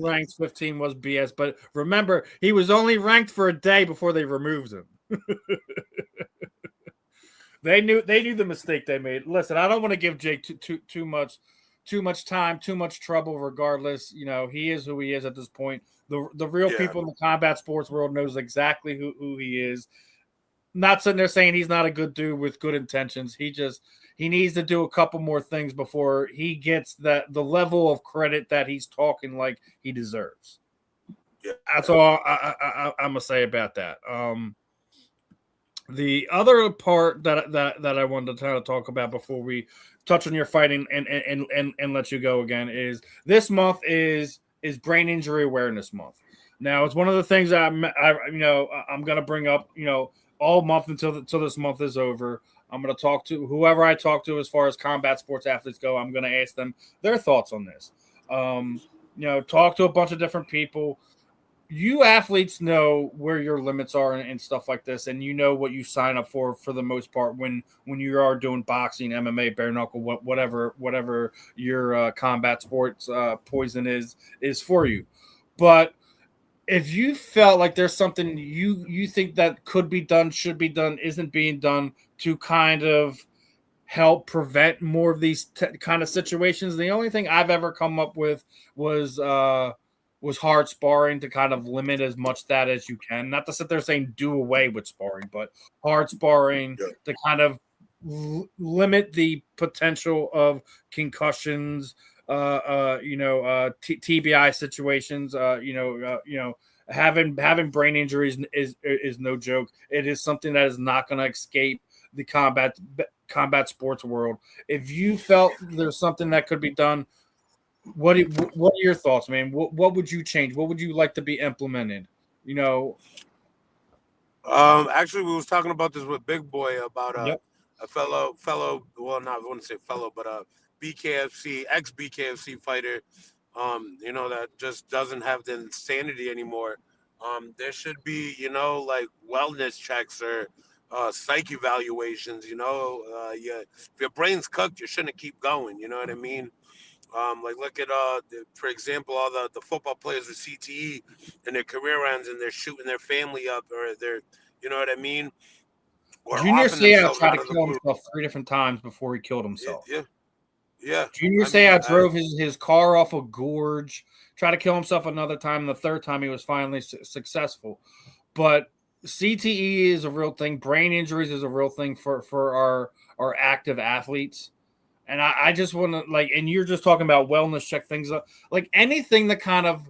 ranked 15 was BS. But remember, he was only ranked for a day before they removed him. They knew the mistake they made. Listen, I don't want to give Jake too much time, too much trouble. Regardless, you know, he is who he is at this point. The real people in the combat sports world knows exactly who he is. Not sitting there saying he's not a good dude with good intentions. He needs to do a couple more things before he gets the level of credit that he's talking like he deserves. Yeah. That's all I'm gonna say about that. The other part that I wanted to kind of talk about before we touch on your fighting and let you go again is this month is Brain Injury Awareness Month. Now it's one of the things that I'm gonna bring up, you know, all month until this month is over. I'm going to talk to whoever I talk to as far as combat sports athletes go. I'm going to ask them their thoughts on this. Talk to a bunch of different people. You athletes know where your limits are and stuff like this, and you know what you sign up for the most part when you are doing boxing, MMA, bare knuckle, whatever your combat sports poison is for you. But if you felt like there's something you think that could be done, should be done, isn't being done to kind of help prevent more of these kind of situations, the only thing I've ever come up with was hard sparring to kind of limit as much that as you can. Not to sit there saying do away with sparring, but hard sparring to kind of limit the potential of concussions, TBI situations, having brain injuries is no joke. It is something that is not going to escape the combat sports world. If you felt there's something that could be done, what are your thoughts, man? What would you change? What would you like to be implemented? You know, actually, we was talking about this with Big Boy about a fellow. Well, not I wouldn't say fellow, but a BKFC ex BKFC fighter. That just doesn't have the insanity anymore. There should be, like wellness checks or psych evaluations. If your brain's cooked, you shouldn't keep going. You know what I mean? Like look at for example, all the football players with CTE and their career ends and they're shooting their family up or they're, you know what I mean? or Junior offing Seau themselves tried out to of the kill blue. himself 3 different times before he killed himself. Yeah. Junior Seau drove his car off a gorge, tried to kill himself another time. And the third time, he was finally successful. But CTE is a real thing. Brain injuries is a real thing for our active athletes. And I just want to and you're just talking about wellness check things, like anything that kind of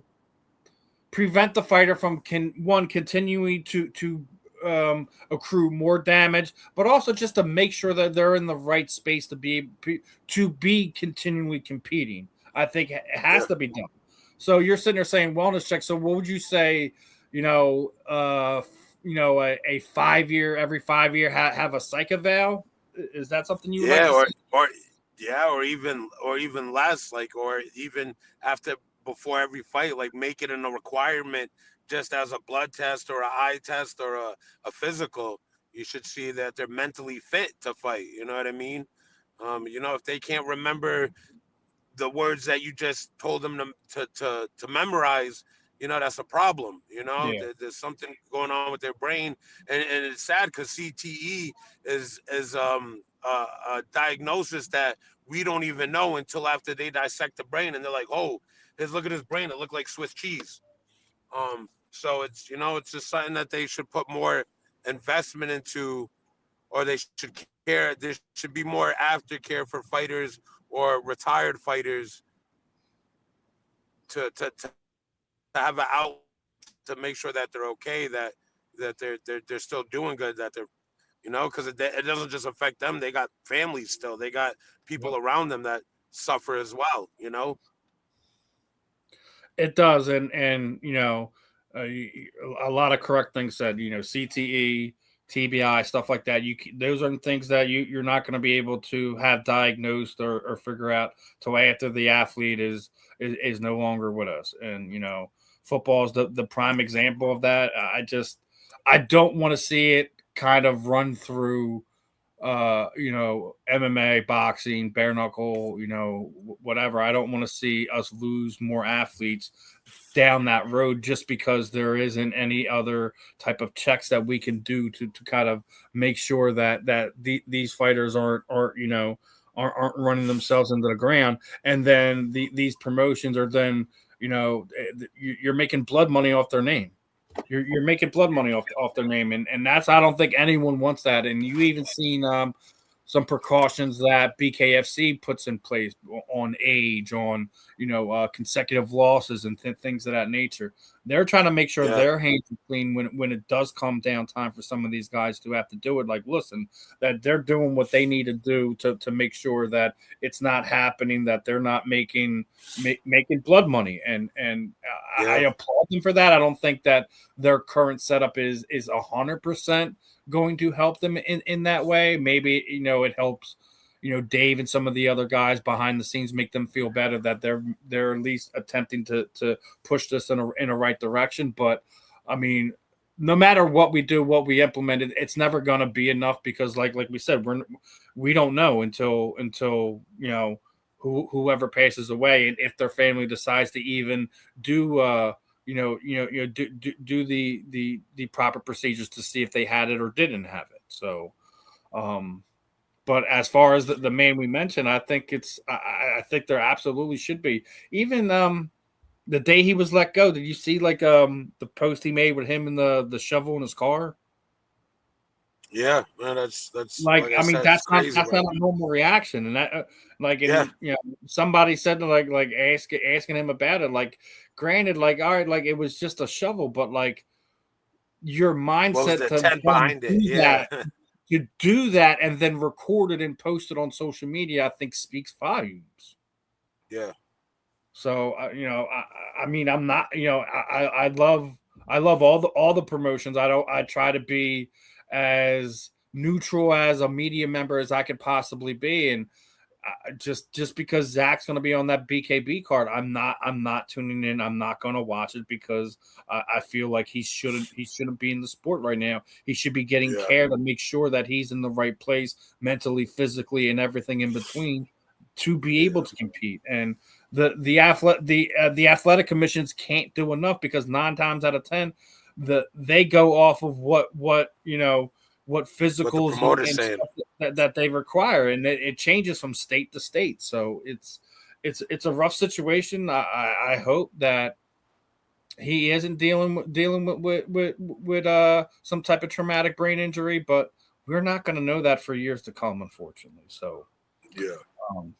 prevent the fighter from continuing to accrue more damage, but also just to make sure that they're in the right space to be continually competing. I think it has to be done. So you're sitting there saying wellness check. So what would you say? A 5 year, every 5 year have a psych eval. Is that something you would like to see? Or even less, or even after, before every fight, make it a requirement, just as a blood test or an eye test or a physical. You should see that they're mentally fit to fight. You know what I mean? If they can't remember the words that you just told them to memorize, that's a problem. There's something going on with their brain, and it's sad because CTE is a diagnosis that we don't even know until after they dissect the brain, and they're like, oh, look at his brain, it looked like Swiss cheese. So it's just something that they should put more investment into, or they should care. There should be more aftercare for fighters or retired fighters to have an out to make sure that they're okay, that they're still doing good, that they're because it doesn't just affect them. They got families still. They got people around them that suffer as well. It does, and a lot of correct things said. CTE, TBI, stuff like that. Those are things that you're not going to be able to have diagnosed or figure out till after the athlete is no longer with us. And football is the prime example of that. I don't want to see it kind of run through MMA, boxing, bare knuckle, whatever. I don't want to see us lose more athletes down that road just because there isn't any other type of checks that we can do to kind of make sure that these fighters aren't running themselves into the ground. And then these promotions are then, you're making blood money off their name. You're making blood money off their name, and that's, I don't think anyone wants that. And you even seen some precautions that BKFC puts in place on age, on consecutive losses and things of that nature. They're trying to make sure their hands are clean when it does come down time for some of these guys to have to do it. Like, listen, that they're doing what they need to do to make sure that it's not happening, that they're not making blood money. And I applaud them for that. I don't think that their current setup is 100% going to help them in that way. Maybe it helps Dave and some of the other guys behind the scenes, make them feel better that they're at least attempting to push this in a right direction. But I mean, no matter what we do, what we implemented, it's never going to be enough, because like we said, we don't know until whoever passes away, and if their family decides to even do do the proper procedures to see if they had it or didn't have it. So, but as far as the man we mentioned, I think I think there absolutely should be. Even the day he was let go, did you see the post he made with him and the shovel in his car? Yeah, man, that's I mean, that's not a normal reaction, and that somebody said asking him about it. Granted, all right, it was just a shovel, but your mindset to intent behind it, to do that and then record it and post it on social media, I think speaks volumes. Yeah. So I mean, I'm not, I love all the promotions. I try to be as neutral as a media member as I could possibly be, and just because Zach's going to be on that BKB card, I'm not tuning in. I'm not going to watch it because I feel like he shouldn't be in the sport right now. He should be getting care to make sure that he's in the right place mentally, physically, and everything in between to be able to compete. And the athletic commissions can't do enough, because 9 times out of 10 they go off of what what What the physicals promoter's and saying. stuff that they require, and it changes from state to state. So it's a rough situation. I hope that he isn't dealing with some type of traumatic brain injury, but we're not going to know that for years to come, unfortunately. So Yeah. um,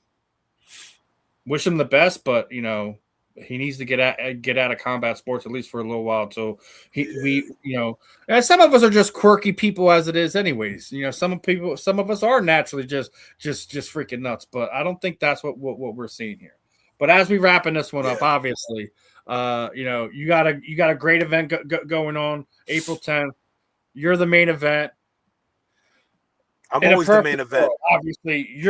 wish him the best, but he needs to get out of combat sports at least for a little while. So and some of us are just quirky people as it is, anyways. Some of us are naturally just freaking nuts, but I don't think that's what we're seeing here. But as we wrapping this one up, obviously, you got a great event going on April 10th. You're the main event. I'm always the main event. World, obviously,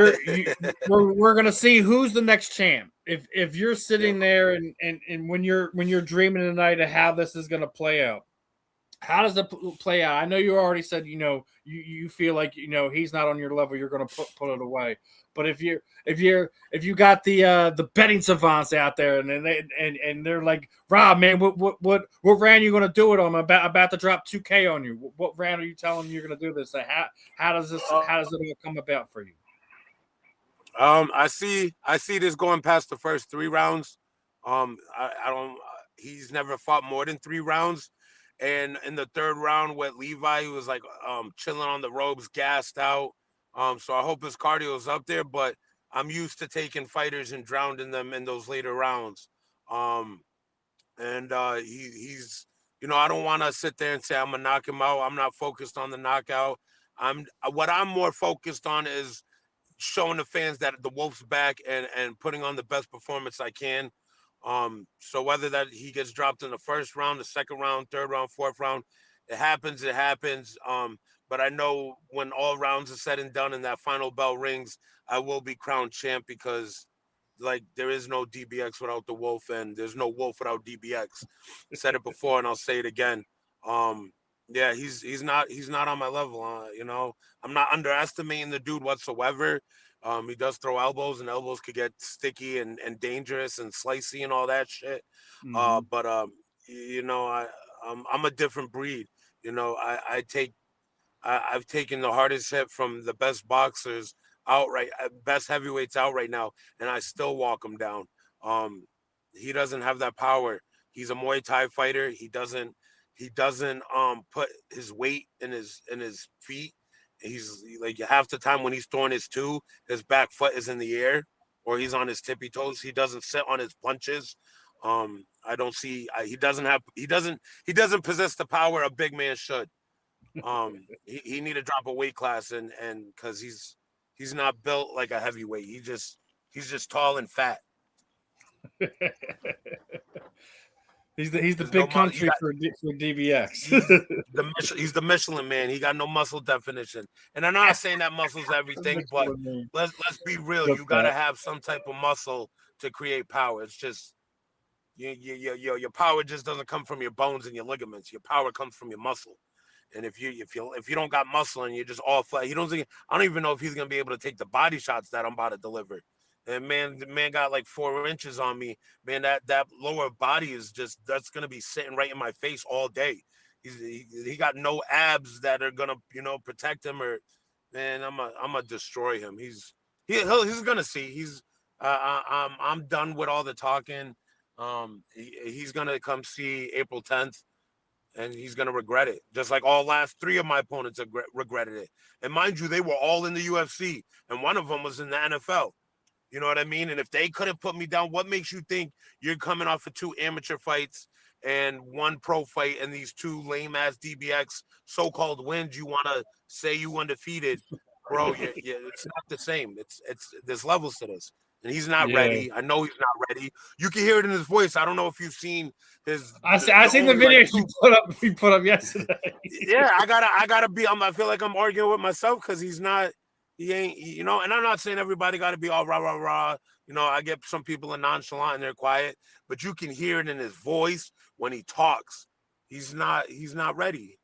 we're gonna see who's the next champ. If you're sitting there and when you're dreaming tonight of how this is gonna play out, how does it play out? I know you already said you feel like he's not on your level. You're gonna put it away. But if you got the betting savants out there and they're like, Rob, man, what round are you gonna do it on? I'm about to drop 2K on you. What round are you telling me you're gonna do this? How does it all come about for you? I see this going past the first 3 rounds. I don't. He's never fought more than 3 rounds. And in the 3rd round with Levi, he was like chilling on the ropes, gassed out. So I hope his cardio is up there, but I'm used to taking fighters and drowning them in those later rounds. And he's I don't want to sit there and say I'm gonna knock him out. I'm not focused on the knockout. What I'm more focused on is showing the fans that the Wolf's back and putting on the best performance I can. So whether that he gets dropped in the 1st round, the 2nd round, 3rd round, 4th round, it happens. But I know when all rounds are said and done and that final bell rings, I will be crowned champ because like there is no DBX without the Wolf and there's no Wolf without DBX. I said it before and I'll say it again. Yeah, he's not on my level. I'm not underestimating the dude whatsoever. He does throw elbows, and elbows could get sticky and dangerous and slicey and all that shit. But I'm a different breed. I've taken the hardest hit from the best boxers outright, best heavyweights out right now, and I still walk him down. He doesn't have that power. He's a Muay Thai fighter. He doesn't put his weight in his feet. He's like half the time when he's throwing his back foot is in the air or he's on his tippy toes. He doesn't sit on his punches. I don't see he doesn't possess the power a big man should. He need to drop a weight class and because he's not built like a heavyweight. He's just tall and fat. He's the There's big country for DBX. He's the Michelin man. He got no muscle definition. And I'm not saying that muscle's everything, but let's be real. You got to have some type of muscle to create power. It's just your power just doesn't come from your bones and your ligaments. Your power comes from your muscle. And if you don't got muscle and you're just all flat, I don't even know if he's gonna be able to take the body shots that I'm about to deliver. And man, the man got like 4 inches on me. Man, that lower body is that's gonna be sitting right in my face all day. He got no abs that are gonna protect him or man, I'm gonna destroy him. He's gonna see. I'm done with all the talking. He's gonna come see April 10th. And he's going to regret it, just like all last 3 of my opponents have regretted it. And mind you, they were all in the UFC, and one of them was in the NFL. You know what I mean? And if they couldn't put me down, what makes you think you're coming off of 2 amateur fights and 1 pro fight and these 2 lame-ass DBX so-called wins, you want to say you undefeated? Bro, it's not the same. There's levels to this. And he's not ready. I know he's not ready. You can hear it in his voice. I don't know if you've seen his. I seen the video he put up yesterday. Yeah, I gotta be. I feel like I'm arguing with myself because he's not. He ain't. And I'm not saying everybody got to be all rah rah rah. I get some people are nonchalant and they're quiet, but you can hear it in his voice when he talks. He's not ready.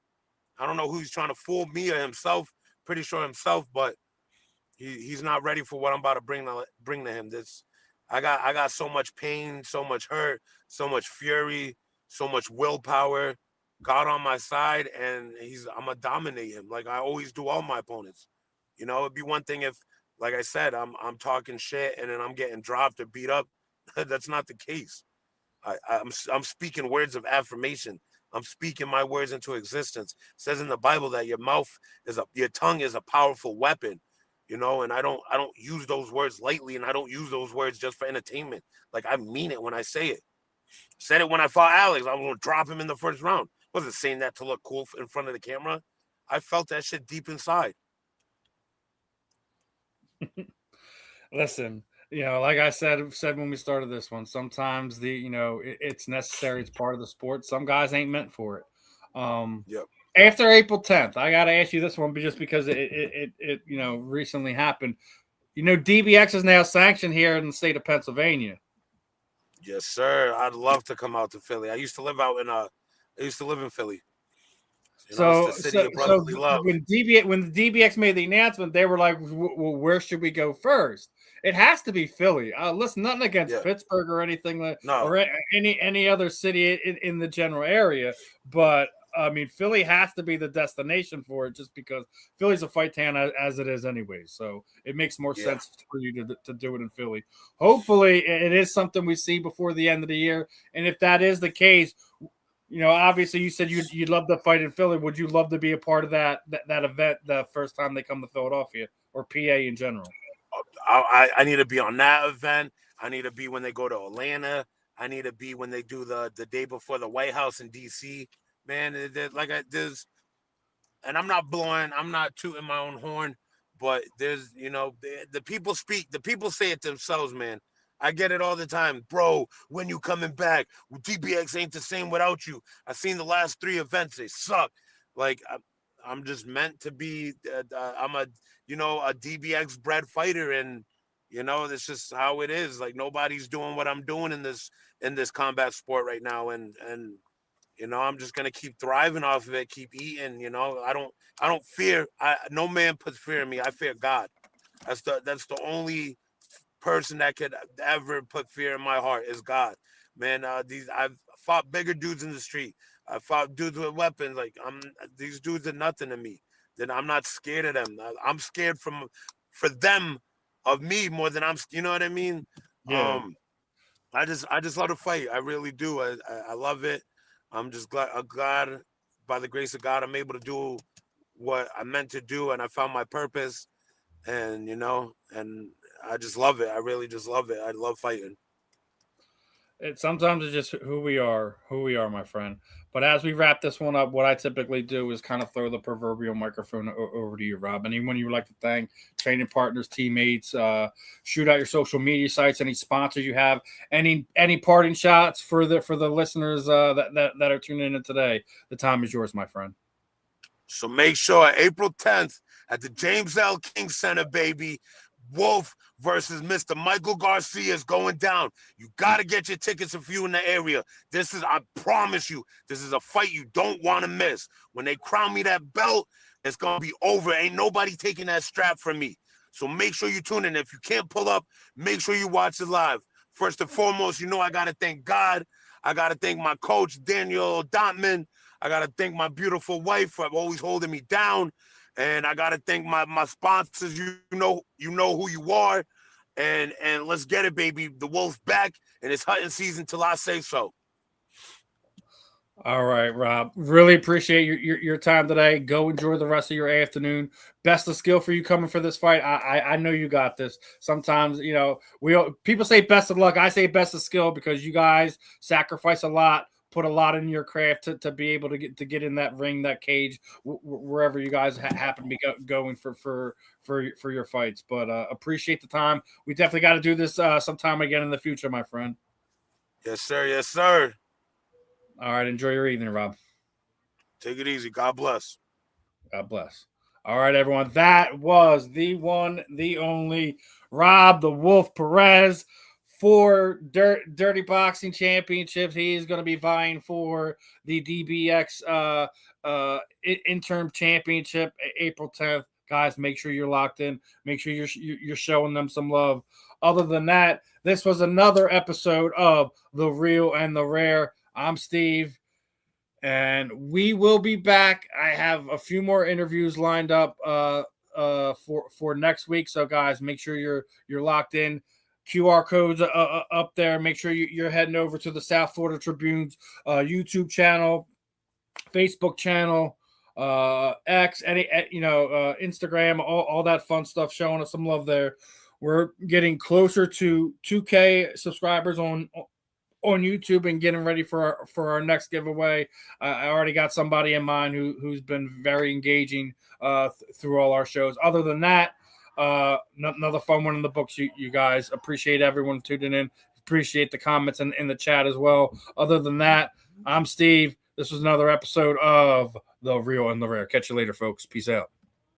I don't know who he's trying to fool, me or himself. Pretty sure himself, but. He's not ready for what I'm about to bring to him. I got so much pain, so much hurt, so much fury, so much willpower God on my side, and I'm gonna dominate him like I always do all my opponents. You know, it'd be one thing if, like I said, I'm talking shit and then I'm getting dropped or beat up. That's not the case. I'm speaking words of affirmation. I'm speaking my words into existence. It says in the Bible that your tongue is a powerful weapon, you know, and I don't use those words lightly, and I don't use those words just for entertainment. Like, I mean it when I say it. Said it when I fought Alex. I was gonna drop him in the first round. Wasn't saying that to look cool in front of the camera. I felt that shit deep inside. Listen, like I said when we started this one, sometimes it's necessary. It's part of the sport. Some guys ain't meant for it. Yep. After April 10th, I got to ask you this one just because it recently happened. DBX is now sanctioned here in the state of Pennsylvania. Yes, sir. I'd love to come out to Philly. I used to live in Philly. It's the city of brotherly love. When the DBX made the announcement, they were like, "Well, where should we go first?" It has to be Philly. Listen, nothing against Pittsburgh or anything or any other city in the general area, but I mean, Philly has to be the destination for it, just because Philly's a fight town as it is anyway. So it makes more sense for you to do it in Philly. Hopefully, it is something we see before the end of the year, and if that is the case, obviously you said you'd love to fight in Philly. Would you love to be a part of that event the first time they come to Philadelphia or PA in general? I need to be on that event. I need to be when they go to Atlanta. I need to be when they do the day before the White House in DC. Man, and I'm not tooting my own horn, but there's, the people speak, the people say it themselves, man. I get it all the time, bro. When you coming back? DBX ain't the same without you. I seen the last 3 events; they suck. Like, I'm just meant to be. I'm a DBX bred fighter, and that's just how it is. Like, nobody's doing what I'm doing in this combat sport right now, and I'm just gonna keep thriving off of it, keep eating. I don't fear. No man puts fear in me. I fear God. That's the only person that could ever put fear in my heart is God. Man, I've fought bigger dudes in the street. I fought dudes with weapons. Like, these dudes are nothing to me. Then I'm not scared of them. I'm scared for them of me more than you know what I mean? Yeah. I just love to fight. I really do. I love it. I'm just glad by the grace of God I'm able to do what I meant to do, and I found my purpose, and and I just love it. I really just love it. I love fighting. Sometimes it's just who we are, my friend. But as we wrap this one up, what I typically do is kind of throw the proverbial microphone over to you, Rob. Anyone you would like to thank, training partners, teammates, shoot out your social media sites, any sponsors you have, any parting shots for the listeners that are tuning in today. The time is yours, my friend. So make sure April 10th at the James L. King Center, baby. Wolf versus Mr. Michael Garcia is going down. You got to get your tickets if you're in the area. I promise you, this is a fight you don't want to miss. When they crown me that belt, it's going to be over. Ain't nobody taking that strap from me. So make sure you tune in. If you can't pull up, make sure you watch it live. First and foremost, I got to thank God. I got to thank my coach, Daniel Dotman. I got to thank my beautiful wife for always holding me down. And I gotta thank my sponsors. You know who you are, and let's get it, baby. The Wolf's back, and it's hunting season till I say so. All right, Rob. Really appreciate your time today. Go enjoy the rest of your afternoon. Best of skill for you coming for this fight. I know you got this. Sometimes people say best of luck. I say best of skill because you guys sacrifice a lot. Put a lot in your craft to be able to get in that ring, that cage, wherever you guys happen to be going for your fights. But appreciate the time. We definitely got to do this sometime again in the future, my friend. Yes, sir. Yes, sir. All right. Enjoy your evening, Rob. Take it easy. God bless. God bless. All right, everyone. That was the one, the only Rob the Wolf Perez. For Dirty Boxing Championships. He is going to be vying for the DBX Interim Championship April 10th. Guys, make sure you're locked in. Make sure you're showing them some love. Other than that, this was another episode of The Real and the Rare. I'm Steve, And we will be back. I have a few more interviews lined up for next week. So guys, make sure you're locked in. QR codes up there. Make sure you're heading over to the South Florida Tribune's YouTube channel, Facebook channel, X, Instagram, all that fun stuff, showing us some love there. We're getting closer to 2K subscribers on YouTube and getting ready for our next giveaway. I already got somebody in mind who's been very engaging through all our shows. Other than that, another fun one in the books, you guys. Appreciate everyone tuning in. Appreciate the comments in the chat as well. Other than that, I'm Steve. This was another episode of The Real and the Rare. Catch you later, folks. Peace out.